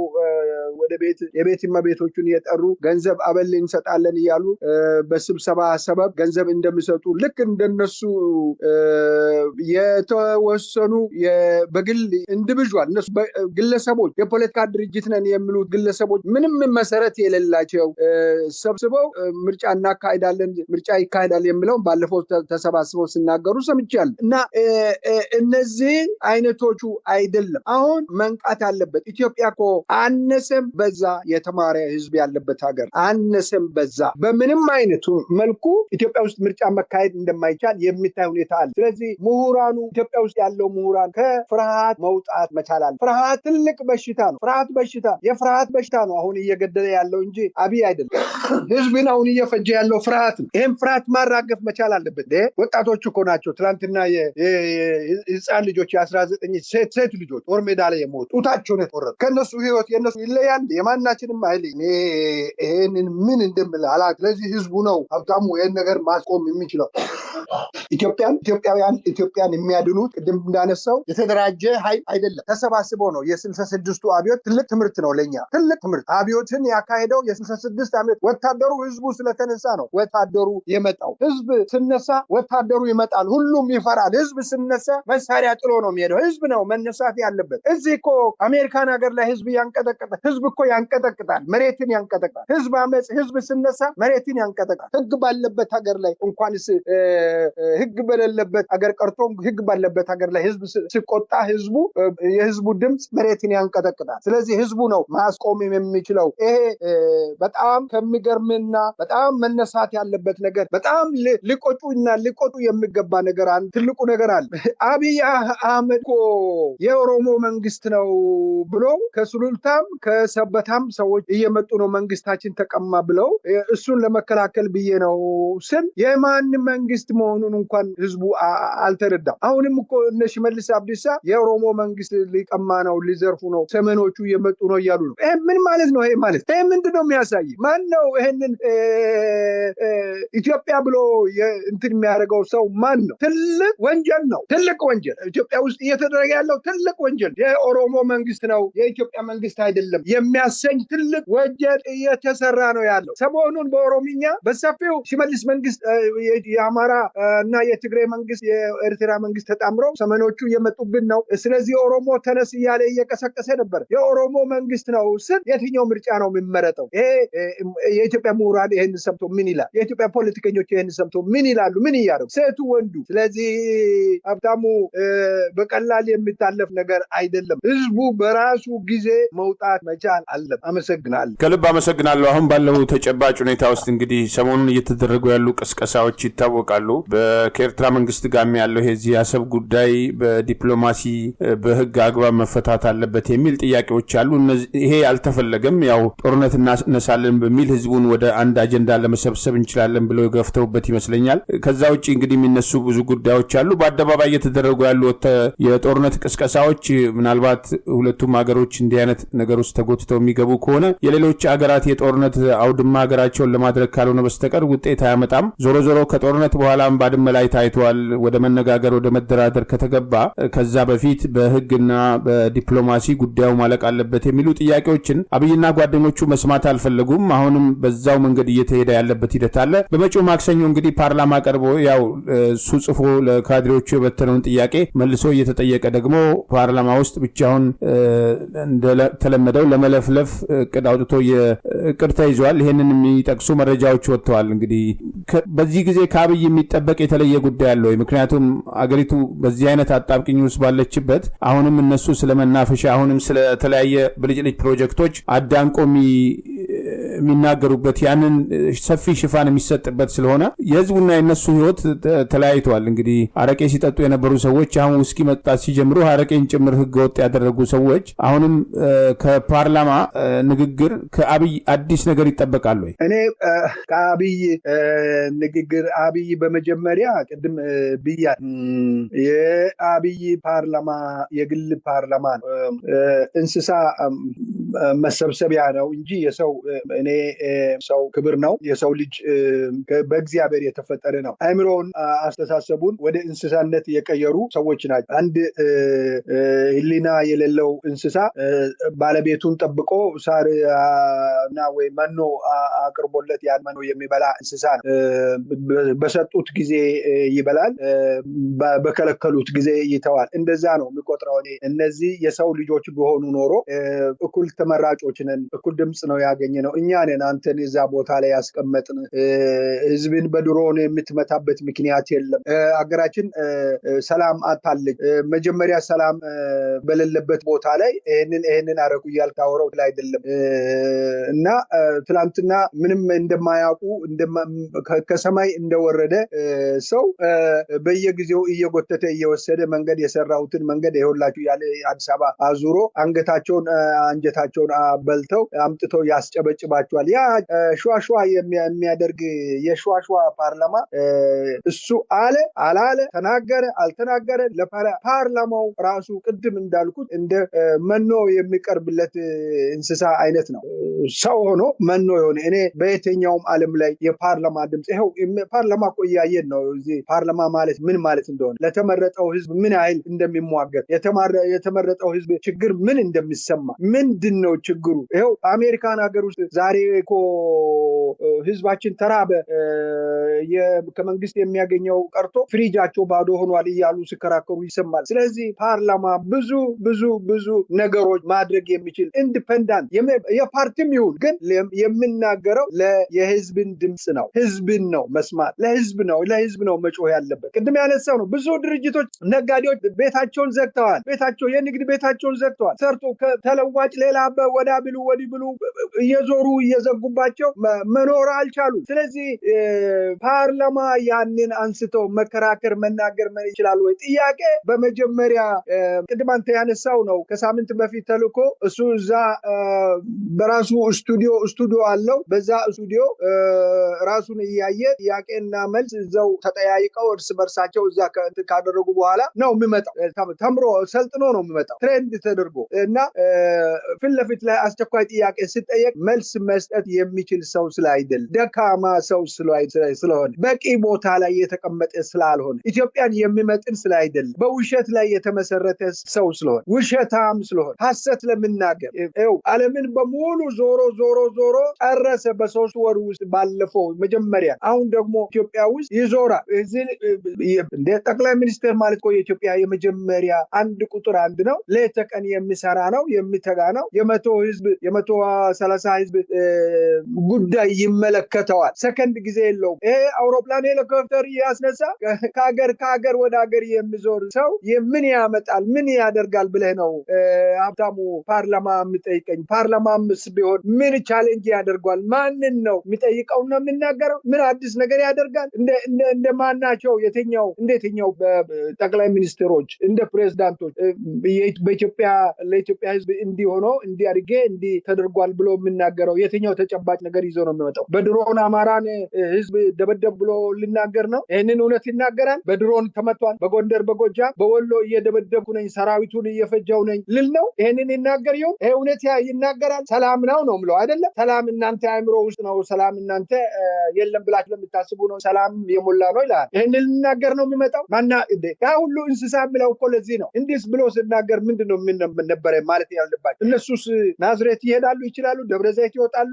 ወደ የቤት እመቤቶቹን የጠሩ ገንዘብ አበል እንሰጣለን እያሉ በስብሰባ ሰበብ ገንዘብ እንደሚሰጡ ልክ እንደነሱ የተወሰኑ በግል ኢንዲቪዥዋል እነሱ ግለሰቦች የፖለቲካ ድርጅት ነን የሚሉት ግለሰቦች ምንም መሰረት የሌላቸው ሰብስበው ምርጫ እናካሄዳለን፣ ምርጫ ይካሄዳል የሚለው ባለፈው ተሰባስበው ሲናገሩ ሰምቻለሁ። እና እነዚህ አይነቶቹ አይደለም አሁን መንቃት አለበት። ኢትዮጵያ እኮ አነሰም በዛ የተማረ ህዝብ ያለበት ሀገር፣ አነሰም በዛ በምንም አይነቱ መልኩ ኢትዮጵያ ውስጥ ምርጫ መካሄድ እንደማይቻል የሚታይ ሁኔታ አለ። ስለዚህ ምሁራኑ ኢትዮጵያ ውስጥ ያለው ምሁራን ከፍርሃት መውጣት መቻል አለ። ፍርሃት ትልቅ በሽታ ነው። የፍርሃት በሽታ ነው አሁን እየገደለ ያለው እንጂ አብይ አይደለም። ህዝብን አሁን እየፈጀ ያለው ፍርሃት ነው። ይህም ፍርሃት ማራገፍ መቻል አለበት። ወጣቶች እኮ ናቸው ትናንትና የህፃን ልጆች የ19 ሴት ልጆች ጦር ሜዳ ላይ የሞቱ ጡታቸውን የተቆረጡ ከነሱ ህይወት የነሱ ይለያል የማናችንም አይል ይሄንን ምን እንደምል አላ። ስለዚህ ህዝቡ ነው ሀብታሙ ይሄን ነገር ማስቆም የሚችለው። ኢትዮጵያን የሚያድኑት ቅድም እንዳነሳው የተደራጀ ኃይል አይደለም፣ ተሰባስበው ነው። የ66ቱ አብዮት ትልቅ ትምህርት ነው ለኛ፣ ትልቅ ትምህርት። አብዮትን ያካሄደው የ66 ዓመት ወታደሩ ህዝቡ ስለተነሳ ነው ወታደሩ የመጣው። ህዝብ ስነሳ ወታደሩ ይመጣል፣ ሁሉም ይፈራል። ህዝብ ስነሳ መሳሪያ ጥሎ ነው የሚሄደው። ህዝብ ነው መነሳት ያለበት። እዚህ እኮ አሜሪካን ሀገር ላይ ህዝብ ያንቀጠቅጣል። ህዝብ እኮ ያንቀጠቅጣል፣ መሬትን ያንቀጠቅጣል። ህዝብ አመጽ፣ ህዝብ ስነሳ መሬትን ያንቀጠቅጣል። ህግ ባለበት ሀገር ላይ እንኳንስ ህግ በሌለበት ሀገር ቀርቶ ህግ ባለበት ሀገር ላይ ህዝብ ሲቆጣ የህዝቡ ድምጽ መሬትን ያንቀጠቅጣል። ስለዚህ ህዝቡ ነው ማስቆም የሚችለው። ይሄ በጣም ከሚገርምና በጣም መነሳት ያለበት ነገር፣ በጣም ሊቆጡ የሚገባ ነገር ትልቁ ነገር አለ። አብይ አህመድ እኮ የኦሮሞ መንግስት ነው ብሎ ከሱሉልታም ከሰበታም ሰዎች እየመጡ ነው መንግስታችን ተቀማ ብለው እሱን ለመከላከል ብዬ ነው ስል የማን መንግስት መሆኑን እንኳን ህዝቡ አልተረዳም። አሁንም እኮ እነ ሽመልስ አብዲሳ የኦሮሞ መንግስት ሊቀማ ነው፣ ሊዘርፉ ነው፣ ሰሜኖቹ እየመጡ ነው እያሉ ነው። ይሄ ምን ማለት ነው? ይሄ ምንድን ነው የሚያሳይ? ማን ነው ይሄንን ኢትዮጵያ ብሎ እንትን የሚያደርገው ሰው ማን ነው? ትልቅ ወንጀል ነው፣ ትልቅ ወንጀል ኢትዮጵያ ውስጥ እየተደረገ ያለው ትልቅ ወንጀል። የኦሮሞ መንግስት ነው የኢትዮጵያ መንግስት አይደለም የሚያሰኝ ትልቅ ወንጀል እየተሰራ ነው ያለው። ሰሞኑን በኦሮሚኛ በሰፊው ሽመልስ መንግስት የአማራ እና የትግሬ መንግስት የኤርትራ መንግስት ተጣምረው ሰሜኖቹ እየመጡብን ነው፣ ስለዚህ ኦሮሞ ተነስ እያለ እየቀሰቀሰ ነበር። የኦሮሞ መንግስት ነው ስል የትኛው ምርጫ ነው የሚመረጠው? ይሄ የኢትዮጵያ ምሁራን ይሄን ሰምቶ ምን ይላል? የኢትዮጵያ ፖለቲከኞች ይሄን ሰምቶ ምን ይላሉ? ምን እያደረጉ ሴቱ ወንዱ? ስለዚህ ሀብታሙ በቀላል የሚታለፍ ነገር አይደለም። ህዝቡ በራሱ ጊዜ መውጣት መቻል አለበት። አመሰግናለሁ። ከልብ አመሰግናለሁ። አሁን ባለው ተጨባጭ ሁኔታ ውስጥ እንግዲህ ሰሞኑን እየተደረጉ ያሉ ቅስቀሳዎች ይታወቃሉ። ከኤርትራ መንግስት ጋር ያለው የዚህ አሰብ ጉዳይ በዲፕሎማሲ በህግ አግባብ መፈታት አለበት የሚል ጥያቄዎች አሉ። ይሄ አልተፈለገም። ያው ጦርነት እናነሳለን በሚል ህዝቡን ወደ አንድ አጀንዳ ለመሰብሰብ እንችላለን ብለው የገፍተውበት ይመስለኛል። ከዛ ውጭ እንግዲህ የሚነሱ ብዙ ጉዳዮች አሉ። በአደባባይ እየተደረጉ ያሉ የጦርነት ቅስቀሳዎች ምናልባት ሁለቱም ሀገሮች እንዲህ አይነት ነገር ውስጥ ተጎትተው የሚገቡ ከሆነ የሌሎች ሀገራት የጦርነት አውድማ ሀገራቸውን ለማድረግ ካልሆነ በስተቀር ውጤት አያመጣም። ዞሮ ከጦርነት በኋላም ባድመ ላይ ታይቷል። ወደ መነጋገር ወደ መደራደር ከተገባ ከዛ በፊት በህግና በዲፕሎማሲ ጉዳዩ ማለቅ አለበት የሚሉ ጥያቄዎችን አብይና ጓደኞቹ መስማት አልፈለጉም። አሁንም በዛው መንገድ እየተሄደ ያለበት ሂደት አለ። በመጪው ማክሰኞ እንግዲህ ፓርላማ ቀርቦ ያው እሱ ጽፎ ለካድሬዎቹ የበተነውን ጥያቄ መልሶ እየተጠየቀ ደግሞ ፓርላማ ውስጥ ብቻውን እንደተለመደው ለመለፍለፍ እቅድ አውጥቶ እቅድ ተይዟል። ይሄንን የሚጠቅሱ መረጃዎች ወጥተዋል። እንግዲህ በዚህ ጊዜ ከአብይ የሚጠበቅ የተለየ ጉዳይ አለ ወይ? ምክንያቱም አገሪቱ በዚህ አይነት አጣብቅኝ ውስጥ ባለችበት አሁንም እነሱ ስለመናፈሻ አሁንም ስለተለያየ ብልጭልጭ ፕሮጀክቶች አዳንቆ የሚናገሩበት ያንን ሰፊ ሽፋን የሚሰጥበት ስለሆነ የህዝቡና የነሱ ህይወት ተለያይቷል። እንግዲህ አረቄ ሲጠጡ የነበሩ ሰዎች አሁን ውስኪ መጣት ሲጀምሩ አረቄን ጭምር ህገወጥ ያደረጉ ሰዎች አሁንም ከፓርላማ ንግግር ከአብይ አዲስ ነገር ይጠበቃል ወይ? እኔ ከአብይ ንግግር አብይ በመጀመሪያ ቅድም ብያ የአብይ ፓርላማ የግል ፓርላማ ነው። እንስሳ መሰብሰቢያ ነው እንጂ የሰው እኔ ሰው ክብር ነው። የሰው ልጅ በእግዚአብሔር የተፈጠረ ነው። አእምሮውን አስተሳሰቡን ወደ እንስሳነት የቀየሩ ሰዎች ናቸው። አንድ ህሊና የሌለው እንስሳ ባለቤቱን ጠብቆ ሳርና ወይ መኖ አቅርቦለት ያን መኖ የሚበላ እንስሳ ነው። በሰጡት ጊዜ ይበላል፣ በከለከሉት ጊዜ ይተዋል። እንደዛ ነው የሚቆጥረው። እኔ እነዚህ የሰው ልጆች ቢሆኑ ኖሮ እኩል ተመራጮች ነን፣ እኩል ድምጽ ነው ያገኘ ነው። እኛ ነን አንተን እዛ ቦታ ላይ ያስቀመጥን። ህዝብን በድሮን የምትመታበት ምክንያት የለም። አገራችን ሰላም አጣለች። መጀመሪያ ሰላም በሌለበት ቦታ ላይ ይሄንን አረኩ ያልታወረው ላይ አይደለም እና ትላንትና ምንም እንደማያውቁ ከሰማይ እንደወረደ ሰው በየጊዜው እየጎተተ እየወሰደ መንገድ የሰራውትን መንገድ ይኸውላችሁ ያለ አዲስ አበባ አዙሮ አንጀታቸውን በልተው አምጥተው ያስጨበጭባቸዋል። ያ ሸዋሸዋ የሚያደርግ የሸዋሸዋ ፓርላማ እሱ አላለ ተናገረ አልተናገረ ለፓርላማው ራሱ ቅድም እንዳልኩት እንደ መኖ የሚቀርብለት እንስሳ አይነት ነው። ሰው ሆኖ መኖ የሆነ እኔ በየትኛውም ዓለም ላይ የፓርላማ ድምጽ ይሄው ፓርላማ እኮ እያየን ነው። እዚህ ፓርላማ ማለት ምን ማለት እንደሆነ ለተመረጠው ህዝብ ምን ያህል እንደሚሟገት የተመረጠው ህዝብ ችግር ምን እንደሚሰማ ምንድነው ችግሩ? ይሄው አሜሪካን ሀገር ውስጥ ዛሬ እኮ ህዝባችን ተራበ፣ ከመንግስት የሚያገኘው ቀርቶ ፍሪጃቸው ባዶ ሆኗል እያሉ ሲከራከሩ ይሰማል። ስለዚህ ፓርላማ ብዙ ነገሮች ማድረግ የሚችል ኢንዲፔንደንት የፓርቲም ይሁን ግን የምናገረው የህዝብን ድምጽ ነው። ህዝብን ነው መስማት፣ ለህዝብ ነው መጮህ ያለበት። ቅድም ያነሳው ነው። ብዙ ድርጅቶች ነጋዴዎች ቤታቸውን ዘግተዋል። የንግድ ቤታቸውን ዘግተዋል። ሰርቶ ተለዋጭ ሌላ ወዳ ብሉ ወዲ ብሉ እየዞሩ እየዘጉባቸው መኖር አልቻሉ። ስለዚህ ፓርላማ ያንን አንስተው መከራከር መናገር ይችላል ወይ? ጥያቄ በመጀመሪያ ቅድም አንተ ያነሳው ነው። ከሳምንት በፊት ተልኮ እሱ እዛ በራሱ ስቱዲዮ አለው። በዛ ስቱዲዮ ራሱን እያየ ጥያቄና መልስ እዛው ተጠያይቀው እርስ በርሳቸው እዛ ካደረጉ በኋላ ነው የሚመጣው። ተምሮ ሰልጥኖ ነው የሚመጣው ትሬንድ ተደርጎ እና ፊት ለፊት ላይ አስቸኳይ ጥያቄ ሲጠየቅ መልስ መስጠት የሚችል ሰው ስላይደል፣ ደካማ ሰው ስለሆነ፣ በቂ ቦታ ላይ የተቀመጠ ስላልሆነ፣ ኢትዮጵያን የሚመጥን ስላይደል፣ በውሸት ላይ የተመሰረተ ሰው ስለሆነ፣ ውሸታም ስለሆነ፣ ሐሰት ለምናገር ዓለምን በሙሉ ዞሮ ጨረሰ በ3 ወር ውስጥ ባለፈው መጀመሪያ። አሁን ደግሞ ኢትዮጵያ ውስጥ ይዞራል። እንደ ጠቅላይ ሚኒስትር ማለት እኮ የኢትዮጵያ የመጀመሪያ ቁጥር 1 ነው። ሌት ተቀን የሚሰራ ነው፣ የሚተጋ ነው። 130 ህዝብ ጉዳይ ይመለከተዋል። ሰከንድ ጊዜ የለውም። ይሄ አውሮፕላን ሄሊኮፕተር ያስነሳ ከሀገር ወደ ሀገር የሚዞር ሰው ምን ያመጣል ምን ያደርጋል ብለህ ነው ሀብታሙ ፓርላማ የሚጠይቀኝ? ፓርላማምስ ቢሆን ምን ቻሌንጅ ያደርጓል? ማንን ነው የሚጠይቀው ነው የሚናገረው? ምን አዲስ ነገር ያደርጋል? እንደማናቸው እንደየትኛው ጠቅላይ ሚኒስትሮች እንደ ፕሬዝዳንቶች ለኢትዮጵያ ህዝብ እንዲሆነው እንዲያርጌ እንዲ ተደርጓል ብሎ የሚናገረው የትኛው ተጨባጭ ነገር ይዞ ነው የሚመጣው? በድሮን አማራን ህዝብ ደበደብ ብሎ ሊናገር ነው? ይህንን እውነት ይናገራል? በድሮን ተመቷል፣ በጎንደር በጎጃም በወሎ እየደበደብኩ ነኝ፣ ሰራዊቱን እየፈጃው ነኝ ልል ነው? ይህንን ይናገር ይሁን? ይሄ እውነት ይናገራል? ሰላም ነው ምለው አይደለም? ሰላም እናንተ አእምሮ ውስጥ ነው፣ ሰላም እናንተ የለም ብላችሁ ለምታስቡ ነው ሰላም የሞላ ነው ይላል። ይህንን ልናገር ነው የሚመጣው? ያ ሁሉ እንስሳ ብለው እኮ ለዚህ ነው እንዲስ ብሎ ስናገር ምንድነው ምን ነበረ ማለት ያለባቸው? እነሱስ ናዝሬት ይሄዳሉ ይችላሉ፣ ደብረ ዘይት ቤት ይወጣሉ።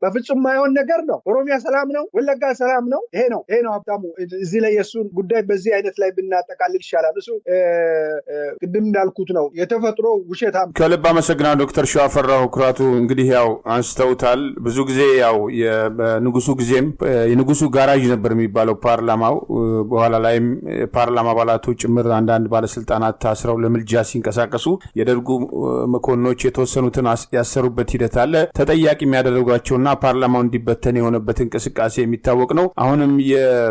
በፍጹም ማይሆን ነገር ነው። ኦሮሚያ ሰላም ነው፣ ወለጋ ሰላም ነው። ይሄ ነው ሀብታሙ። እዚህ ላይ የሱን ጉዳይ በዚህ አይነት ላይ ብናጠቃልል ይሻላል። እሱ ቅድም እንዳልኩት ነው የተፈጥሮ ውሸታም። ከልብ አመሰግናለሁ ዶክተር ሸዋፈራው ኩራቱ። እንግዲህ ያው አንስተውታል። ብዙ ጊዜ ያው በንጉሱ ጊዜም የንጉሱ ጋራዥ ነበር የሚባለው ፓርላማው። በኋላ ላይም ፓርላማ አባላቱ ጭምር አንዳንድ ባለስልጣናት ታስረው ለምልጃ ሲንቀሳቀሱ የደርጉ መኮንኖች የተወሰኑትን ያሰሩበት ሂደት አለ። ተጠያቂ የሚያደርጓቸውና ፓርላማው እንዲበተን የሆነበት እንቅስቃሴ የሚታወቅ ነው። አሁንም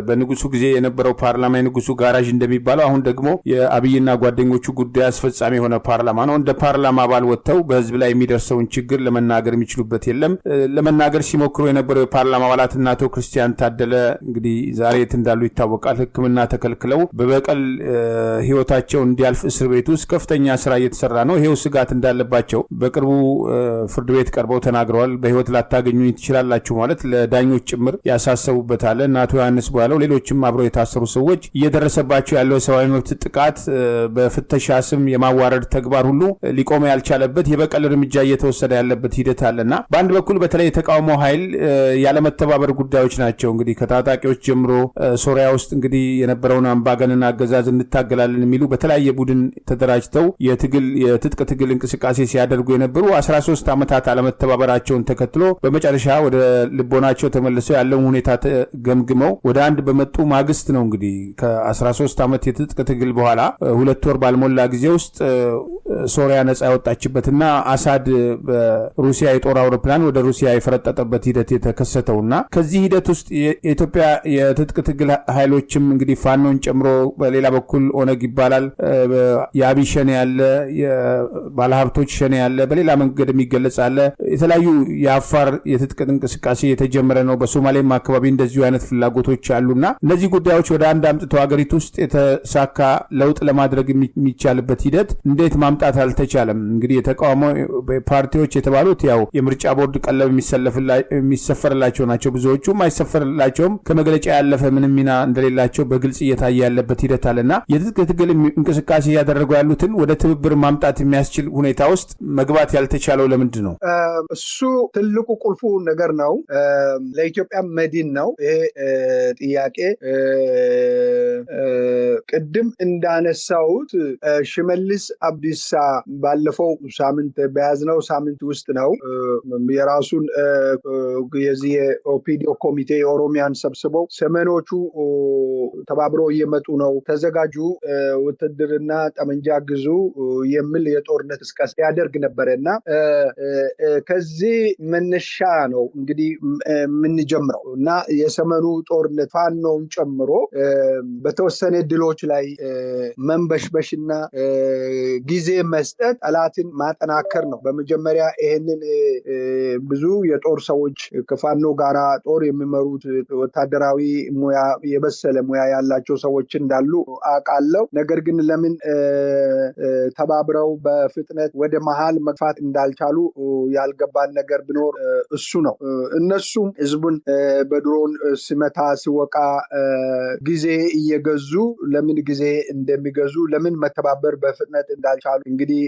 በንጉሱ ጊዜ የነበረው ፓርላማ የንጉሱ ጋራዥ እንደሚባለው አሁን ደግሞ የአብይና ጓደኞቹ ጉዳይ አስፈጻሚ የሆነ ፓርላማ ነው። እንደ ፓርላማ አባል ወጥተው በህዝብ ላይ የሚደርሰውን ችግር ለመናገር የሚችሉበት የለም። ለመናገር ሲሞክሩ የነበረው የፓርላማ አባላትና አቶ ክርስቲያን ታደለ እንግዲህ ዛሬ የት እንዳሉ ይታወቃል። ሕክምና ተከልክለው በበቀል ህይወታቸው እንዲያልፍ እስር ቤት ውስጥ ከፍተኛ ስራ እየተሰራ ነው። ይሄው ስጋት እንዳለባቸው በቅርቡ ፍርድ ቤት ቀርበው ተናግረዋል። በህይወት ላታገኙ ትችላላችሁ ማለት ለዳኞች ጭምር ያሳሰቡበታል። እና አቶ ዮሐንስ በኋላው ሌሎችም አብረው የታሰሩ ሰዎች እየደረሰባቸው ያለው የሰብአዊ መብት ጥቃት በፍተሻ ስም የማዋረድ ተግባር ሁሉ ሊቆም ያልቻለበት የበቀል እርምጃ እየተወሰደ ያለበት ሂደት አለና በአንድ በኩል በተለይ የተቃውሞ ኃይል ያለመተባበር ጉዳዮች ናቸው። እንግዲህ ከታጣቂዎች ጀምሮ ሶሪያ ውስጥ እንግዲህ የነበረውን አምባገነን አገዛዝ እንታገላለን የሚሉ በተለያየ ቡድን ተደራጅተው የትጥቅ ትግል እንቅስቃሴ ሲያደርጉ የነበሩ 13 ዓመታት አለመተባበራቸውን ተከትሎ በመጨረሻ ወደ ልቦናቸው ተመልሰው ያለውን ሁኔታ ገምግመው ወደ አንድ በመጡ ማግስት ነው እንግዲህ ከ13 ዓመት የትጥቅ ትግል በኋላ 2 ወር ባልሞላ ጊዜ ውስጥ ሶሪያ ነጻ ያወጣችበትና አሳድ በሩሲያ የጦር አውሮፕላን ወደ ሩሲያ የፈረጠጠበት ሂደት የተከሰተውና ከዚህ ሂደት ውስጥ የኢትዮጵያ የትጥቅ ትግል ኃይሎችም እንግዲህ ፋኖን ጨምሮ በሌላ በኩል ኦነግ ይባላል፣ የአብይ ሸኔ ያለ፣ የባለሀብቶች ሸኔ ያለ፣ በሌላ መንገድ የሚገለጽ አለ። የተለያዩ የአፋር የትጥቅ እንቅስቃሴ የተጀመረ ነው። በሶማሌም አካባቢ እንደዚሁ አይነት ፍላጎቶች አሉና እነዚህ ጉዳዮች ወደ አንድ አምጥተው ሀገሪቱ ውስጥ የተሳካ ለውጥ ለማድረግ የሚቻልበት ሂደት እንዴት ማምጣት አልተቻለም? እንግዲህ የተቃውሞ ፓርቲዎች የተባሉት ያው የምርጫ ቦርድ ቀለብ የሚሰፈርላቸው ናቸው። ብዙዎቹም አይሰፈርላቸውም። ከመግለጫ ያለፈ ምንም ሚና እንደሌላቸው በግልጽ እየታየ ያለበት ሂደት አለና የትጥቅ ትግል እንቅስቃሴ እያደረጉ ያሉትን ወደ ትብብር ማምጣት የሚያስችል ሁኔታ ውስጥ መግባት ያልተቻለው ለምንድን ነው? እሱ ትልቁ ቁልፉ ነገር ነው። ለኢትዮጵያ መዲን ነው ይሄ ጥያቄ። ቅድም እንዳነሳሁት ሽመልስ አብዲሳ ባለፈው ሳምንት በያዝነው ሳምንት ውስጥ ነው የራሱን የዚህ የኦፒዲዮ ኮሚቴ የኦሮሚያን ሰብስበው ሰሜኖቹ ተባብረው እየመጡ ነው፣ ተዘጋጁ፣ ውትድርና ጠመንጃ ግዙ የሚል የጦርነት እንቅስቃሴ ያደርግ ነበረና ከዚህ መነሻ ነው እንግዲህ የምንጀምረው እና የሰሜኑ ጦርነት ፋኖን ጨምሮ በተወሰነ ድሎች ላይ መንበሽበሽና ጊዜ መስጠት ጠላትን ማጠናከር ነው። በመጀመሪያ ይሄንን ብዙ የጦር ሰዎች ከፋኖ ጋራ ጦር የሚመሩት ወታደራዊ ሙያ የበሰለ ሙያ ያላቸው ሰዎች እንዳሉ አውቃለሁ። ነገር ግን ለምን ተባብረው በፍጥነት ወደ መሃል መግፋት እንዳልቻሉ ያልገባን ነገር ቢኖር እሱ ነው። እነሱም ህዝቡን በድሮን ሲመታ ሲወቃ ጊዜ እየገዙ ለምን ጊዜ እንደሚገዙ ለምን መተባበር በፍጥነት እንዳልቻሉ እንግዲህ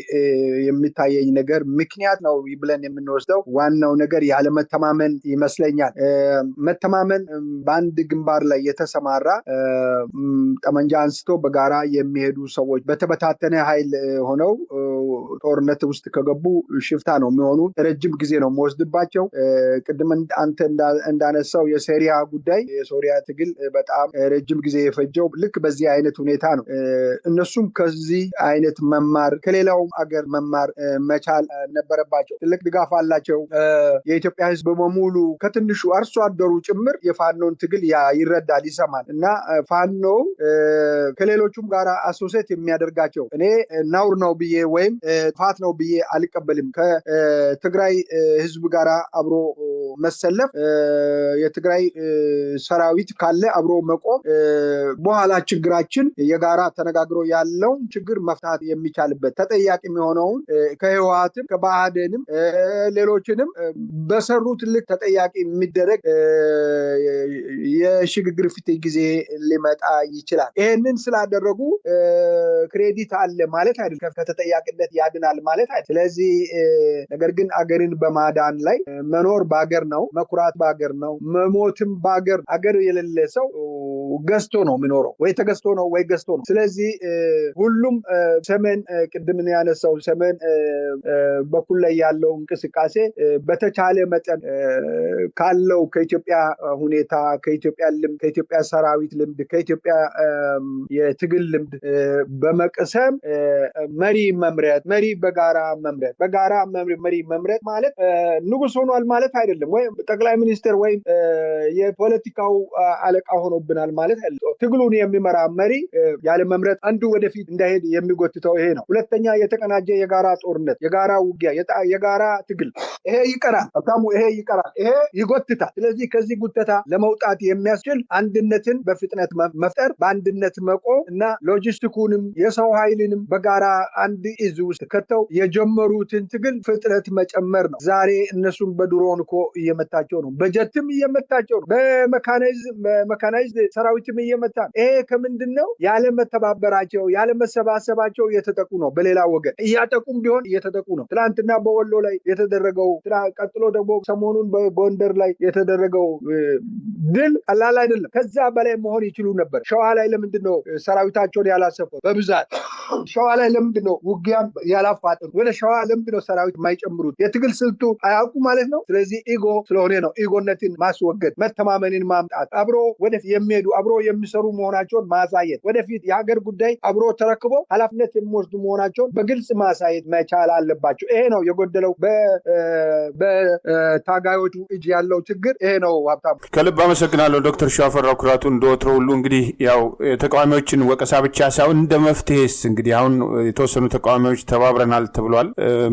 የሚታየኝ ነገር ምክንያት ነው ብለን የምንወስደው ዋናው ነገር ያለመተማመን ይመስለኛል። መተማመን በአንድ ግንባር ላይ የተሰማራ ጠመንጃ አንስቶ በጋራ የሚሄዱ ሰዎች በተበታተነ ኃይል ሆነው ጦርነት ውስጥ ከገቡ ሽፍታ ነው የሚሆኑ። ረጅም ጊዜ ነው የሚወስድባቸው። ቅድም አንተ እንዳነሳው የሶሪያ ጉዳይ የሶሪያ ትግል በጣም ረጅም ጊዜ የፈጀው ልክ በዚህ አይነት ሁኔታ ነው። እነሱም ከዚህ አይነት መማር ከሌላው አገር መማር መቻል ነበረባቸው። ትልቅ ድጋፍ አላቸው። የኢትዮጵያ ህዝብ በሙሉ ከትንሹ አርሶ አደሩ ጭምር የፋኖን ትግል ይረዳል፣ ይሰማል እና ፋኖ ከሌሎቹም ጋር አሶሴት የሚያደርጋቸው እኔ ናውር ነው ብዬ ወይም ጥፋት ነው ብዬ አልቀበልም። ከትግራይ ህዝብ ጋር አብሮ መሰለፍ፣ የትግራይ ሰራዊት ካለ አብሮ መቆም፣ በኋላ ችግራችን ግን የጋራ ተነጋግሮ ያለውን ችግር መፍታት የሚቻልበት ተጠያቂ የሚሆነውን ከህወሓትም ከባህዴንም ሌሎችንም በሰሩት ልክ ተጠያቂ የሚደረግ የሽግግር ፍትህ ጊዜ ሊመጣ ይችላል። ይሄንን ስላደረጉ ክሬዲት አለ ማለት አይደለም፣ ከተጠያቂነት ያድናል ማለት አይደለም። ስለዚህ ነገር ግን አገርን በማዳን ላይ መኖር በአገር ነው፣ መኩራት በአገር ነው፣ መሞትም በአገር። አገር የሌለ ሰው ገዝቶ ነው የሚኖረው፣ ወይ ተገዝቶ ነው ወይ ገዝቶ ነው። ስለዚህ ሁሉም ሰሜን ቅድም ያነሳው ሰሜን በኩል ላይ ያለው እንቅስቃሴ በተቻለ መጠን ካለው ከኢትዮጵያ ሁኔታ ከኢትዮጵያ ልምድ ከኢትዮጵያ ሰራዊት ልምድ ከኢትዮጵያ የትግል ልምድ በመቅሰም መሪ መምረጥ በጋራ መሪ መምረጥ ማለት ንጉስ ሆኗል ማለት አይደለም፣ ወይም ጠቅላይ ሚኒስትር ወይም የፖለቲካው አለቃ ሆኖብናል ማለት አይደለም። ትግሉን የሚመራ መሪ ያለ መምረጥ አንዱ ወደፊት እንዳይሄድ የሚጎትተው ይሄ ነው። ሁለተኛ የተቀናጀ የጋራ ጦርነት፣ የጋራ ውጊያ፣ የጋራ ትግል ይሄ ይቀራል። ይሄ ይጎትታል። ስለዚህ ከዚህ ጉተታ ለመውጣት የሚያስችል አንድነትን በፍጥነት መፍጠር፣ በአንድነት መቆም እና ሎጂስቲኩንም የሰው ኃይልንም በጋራ አንድ እዝ ውስጥ ከተው የጀመሩትን ትግል ፍጥነት መጨመር ነው። ዛሬ እነሱም በድሮን እኮ እየመታቸው ነው፣ በጀትም እየመታቸው ነው፣ በመካናይዝድ ሰራዊትም እየመታ ነው። ይሄ ከምንድን ነው? ያለ መተባበራቸው ያለ መሰባሰባቸው እየተጠቁ ነው። በሌላ ወገን እያጠቁም ቢሆን እየተጠቁ ነው። ትናንትና በወሎ ላይ የተደረገው ቀጥሎ ደግሞ ሰሞኑን በጎንደር ላይ የተደረገው ድል ቀላል አይደለም። ከዛ በላይ መሆን ይችሉ ነበር። ሸዋ ላይ ለምንድነው ሰራዊታቸውን ያላሰፈሩ? በብዛት ሸዋ ላይ ለምንድነው ውጊያን ያላፋጠኑ? ወደ ሸዋ ለምንድነው ሰራዊት የማይጨምሩት? የትግል ስልቱ አያውቁ ማለት ነው። ስለዚህ ኢጎ ስለሆነ ነው። ኢጎነትን ማስወገድ፣ መተማመንን ማምጣት፣ አብሮ ወደፊት የሚሄዱ አብሮ የሚሰሩ መሆናቸውን ማሳየት፣ ወደፊት የሀገር ጉዳይ አብሮ ተረክቦ ኃላፊነት የሚወስዱ መሆናቸውን በግልጽ ማሳየት መቻል አለባቸው። ይሄ ነው የጎደለው በታጋዮቹ እጅ ያለው ችግር ይሄ ነው። ሀብታሙ ከልብ አመሰግናለሁ ዶክተር ሸዋፈራው ኩራቱ። እንደወትሮ ሁሉ እንግዲህ ያው ተቃዋሚዎችን ወቀሳ ብቻ ሳይሆን እንደ መፍትሄስ እንግዲህ አሁን የተወሰኑ ተቃዋሚዎች ተባብረናል ተብሏል።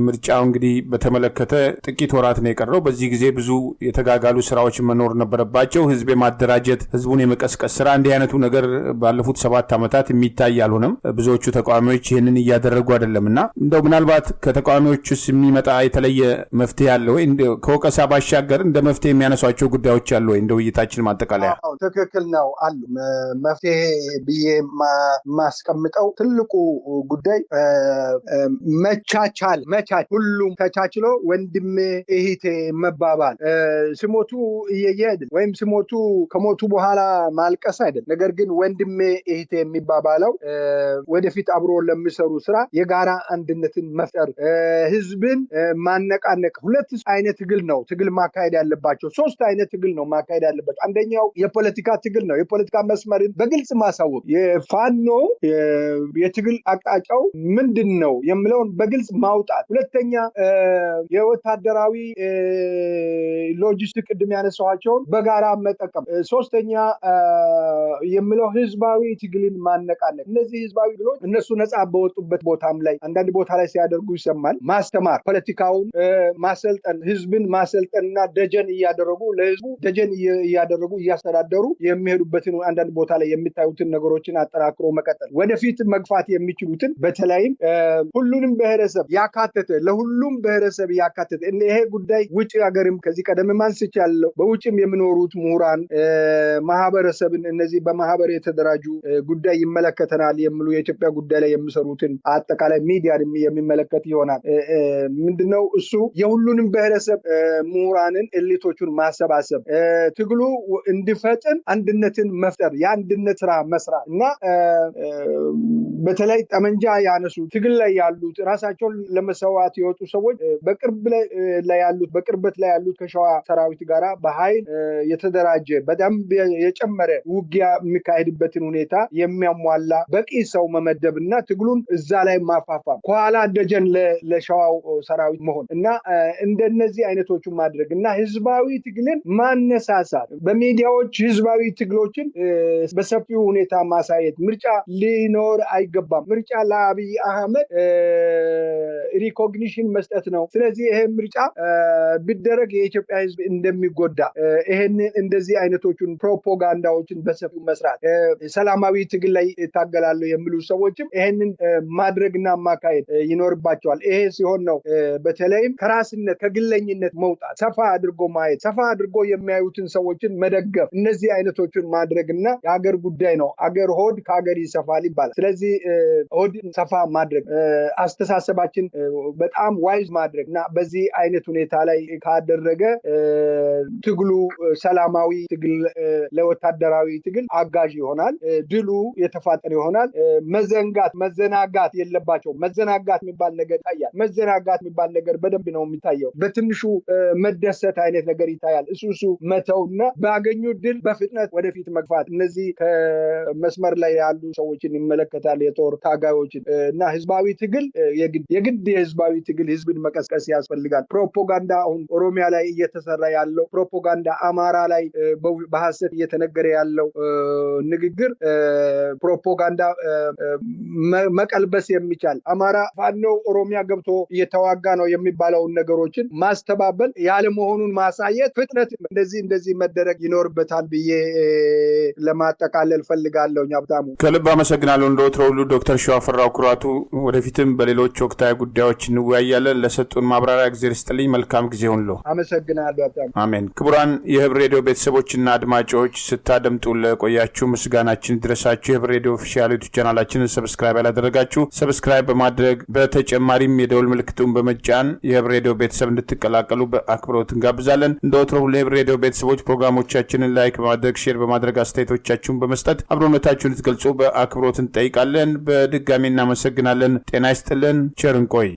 ምርጫው እንግዲህ በተመለከተ ጥቂት ወራት ነው የቀረው። በዚህ ጊዜ ብዙ የተጋጋሉ ስራዎች መኖር ነበረባቸው። ህዝብ የማደራጀት ህዝቡን የመቀስቀስ ስራ እንዲህ አይነቱ ነገር ባለፉት 7 ዓመታት የሚታይ አልሆነም። ብዙዎቹ ተቃዋሚዎች ይህንን እያደረጉ አይደለም እና እንደው ምናልባት ከተቃዋሚዎቹስ የሚመጣ የተለየ መፍትሄ አለ ወይ? ከወቀሳ ባሻገር እንደ መፍትሄ የሚያነሷቸው ጉዳዮች አሉ ወይ? እንደ ውይይታችን ማጠቃለያ። ትክክል ነው አሉ። መፍትሄ ብዬ ማስቀምጠው ትልቁ ጉዳይ መቻቻል፣ ሁሉም ተቻችሎ ወንድሜ እህቴ መባባል፣ ሲሞቱ እየየ አይደል ወይም ከሞቱ በኋላ ማልቀስ አይደል። ነገር ግን ወንድሜ እህቴ የሚባባለው ወደፊት አብሮ ለሚሰሩ ስራ የጋራ አንድነትን መፍጠር፣ ህዝብን ማነቃነቅ። ሁለት አይነት ትግል ማካሄድ ያለባቸው፣ 3 አይነት ትግል ነው ማካሄድ ያለባቸው። አንደኛው የፖለቲካ ትግል ነው። የፖለቲካ መስመርን በግልጽ ማሳወቅ፣ የፋኖ የትግል አቅጣጫው ምንድን ነው የሚለውን በግልጽ ማውጣት። ሁለተኛ የወታደራዊ ሎጂስቲክ ቅድም ያነሳኋቸውን በጋራ መጠቀም። ሶስተኛ የሚለው ህዝባዊ ትግልን ማነቃነቅ። እነዚህ ህዝባዊ ትግሎች እነሱ ነፃ በወጡበት ቦታም ላይ አንዳንድ ቦታ ላይ ሲያደርጉ ይሰማል። ማስተማር፣ ፖለቲካውን ማሰልጠን፣ ህዝብን ማሰልጠንና ደጀን እያደረጉ ለህዝቡ ደጀን እያደረጉ እያስተዳደሩ የሚሄዱበትን አንዳንድ ቦታ ላይ የሚታዩትን ነገሮችን አጠናክሮ መቀጠል። ወደፊት መግፋት የሚችሉትን በተለይም ሁሉንም ብሔረሰብ ያካተተ፣ ለሁሉም ብሔረሰብ ያካተተ ይሄ ጉዳይ ውጭ ሀገርም ከዚህ ቀደም አንስቻለሁ። በውጭም የሚኖሩት ምሁራን ማህበረሰብን እነዚህ በማህበር የተደራጁ ጉዳይ ይመለከተናል የሚሉ የኢትዮጵያ ጉዳይ ላይ የሚሰሩትን አጠቃላይ ሚዲያን የሚመለከት ይሆናል። ምንድነው እሱ የሁሉንም ብሔረሰብ ምሁራንን ኤሊቶቹን ማሰባሰብ፣ ትግሉ እንዲፈጥን አንድነትን መፍጠር፣ የአንድነት ስራ መስራት እና በተለይ ጠመንጃ ያነሱ ትግል ላይ ያሉት ራሳቸውን ለመሰዋት የወጡ ሰዎች በቅርበት ላይ ያሉት ከሸዋ ሰራዊት ጋራ በኃይል የተደራጀ በደንብ የጨመረ ውጊያ የሚካሄድበትን ሁኔታ የሚያሟላ በቂ ሰው መመደብና ትግሉን እዛ ላይ ማፋፋም፣ ከኋላ ደጀን ለሸዋው ሰራዊት መሆን እና እንደነዚህ አይነቶቹን ማድረግ እና ህዝባዊ ትግልን ማነሳሳት፣ በሚዲያዎች ህዝባዊ ትግሎችን በሰፊው ሁኔታ ማሳየት። ምርጫ ሊኖር አይገባም። ምርጫ ለአብይ አህመድ ሪኮግኒሽን መስጠት ነው። ስለዚህ ይሄ ምርጫ ቢደረግ የኢትዮጵያ ህዝብ እንደሚጎዳ ይሄንን እንደዚህ አይነቶቹን ፕሮፓጋንዳዎችን በሰፊው መስራት፣ ሰላማዊ ህዝባዊ ትግል ላይ ይታገላሉ የሚሉ ሰዎችም ይሄንን ማድረግና ማካሄድ ይኖርባቸዋል። ይሄ ሲሆን ነው በተለይም ከራስነት ከግለኝነት መውጣት፣ ሰፋ አድርጎ ማየት፣ ሰፋ አድርጎ የሚያዩትን ሰዎችን መደገፍ፣ እነዚህ አይነቶችን ማድረግና የሀገር ጉዳይ ነው። አገር ሆድ ከሀገር ይሰፋል ይባላል። ስለዚህ ሆድን ሰፋ ማድረግ፣ አስተሳሰባችን በጣም ዋይዝ ማድረግ እና በዚህ አይነት ሁኔታ ላይ ካደረገ ትግሉ ሰላማዊ ትግል ለወታደራዊ ትግል አጋዥ ይሆናል። ድሉ የተፋጠነ ይሆናል። መዘናጋት የለባቸው። መዘናጋት የሚባል ነገር ይታያል። መዘናጋት የሚባል ነገር በደንብ ነው የሚታየው። በትንሹ መደሰት አይነት ነገር ይታያል። እሱ መተውና ባገኙ ድል በፍጥነት ወደፊት መግፋት። እነዚህ ከመስመር ላይ ያሉ ሰዎችን ይመለከታል። የጦር ታጋዮችን እና ህዝባዊ ትግል የግድ የህዝባዊ ትግል ህዝብን መቀስቀስ ያስፈልጋል። ፕሮፓጋንዳ አሁን ኦሮሚያ ላይ እየተሰራ ያለው ፕሮፓጋንዳ፣ አማራ ላይ በሐሰት እየተነገረ ያለው ንግግር ፕሮፓጋንዳ መቀልበስ የሚቻል አማራ ፋኖ ኦሮሚያ ገብቶ እየተዋጋ ነው የሚባለውን ነገሮችን ማስተባበል ያለመሆኑን ማሳየት ፍጥነት እንደዚህ መደረግ ይኖርበታል ብዬ ለማጠቃለል ፈልጋለሁ። ሀብታሙ ከልብ አመሰግናለሁ። እንደወትሮ ሁሉ ዶክተር ሸዋፈራው ኩራቱ ወደፊትም በሌሎች ወቅታዊ ጉዳዮች እንወያያለን። ለሰጡን ማብራሪያ እግዚአብሔር ይስጥልኝ። መልካም ጊዜ ሁሉ አመሰግናለሁ። ሀብታሙ አሜን። ክቡራን የህብር ሬዲዮ ቤተሰቦችና አድማጮች ስታደምጡ ለቆያችሁ ምስጋናችን ድረሳችሁ። የህብር ሬዲዮ ኦፊሻል ዩቲዩብ ቻናላችንን ሰብስክራይብ ያላደረጋችሁ ሰብስክራይብ በማድረግ በተጨማሪም የደውል ምልክቱን በመጫን የህብር ሬዲዮ ቤተሰብ እንድትቀላቀሉ በአክብሮት እንጋብዛለን። እንደወትሮ ሁሉ የህብር ሬዲዮ ቤተሰቦች ፕሮግራሞቻችንን ላይክ በማድረግ ሼር በማድረግ አስተያየቶቻችሁን በመስጠት አብሮነታችሁን ልትገልጹ በአክብሮት እንጠይቃለን። በድጋሚ እናመሰግናለን። ጤና ይስጥልን። ቸር እንቆይ።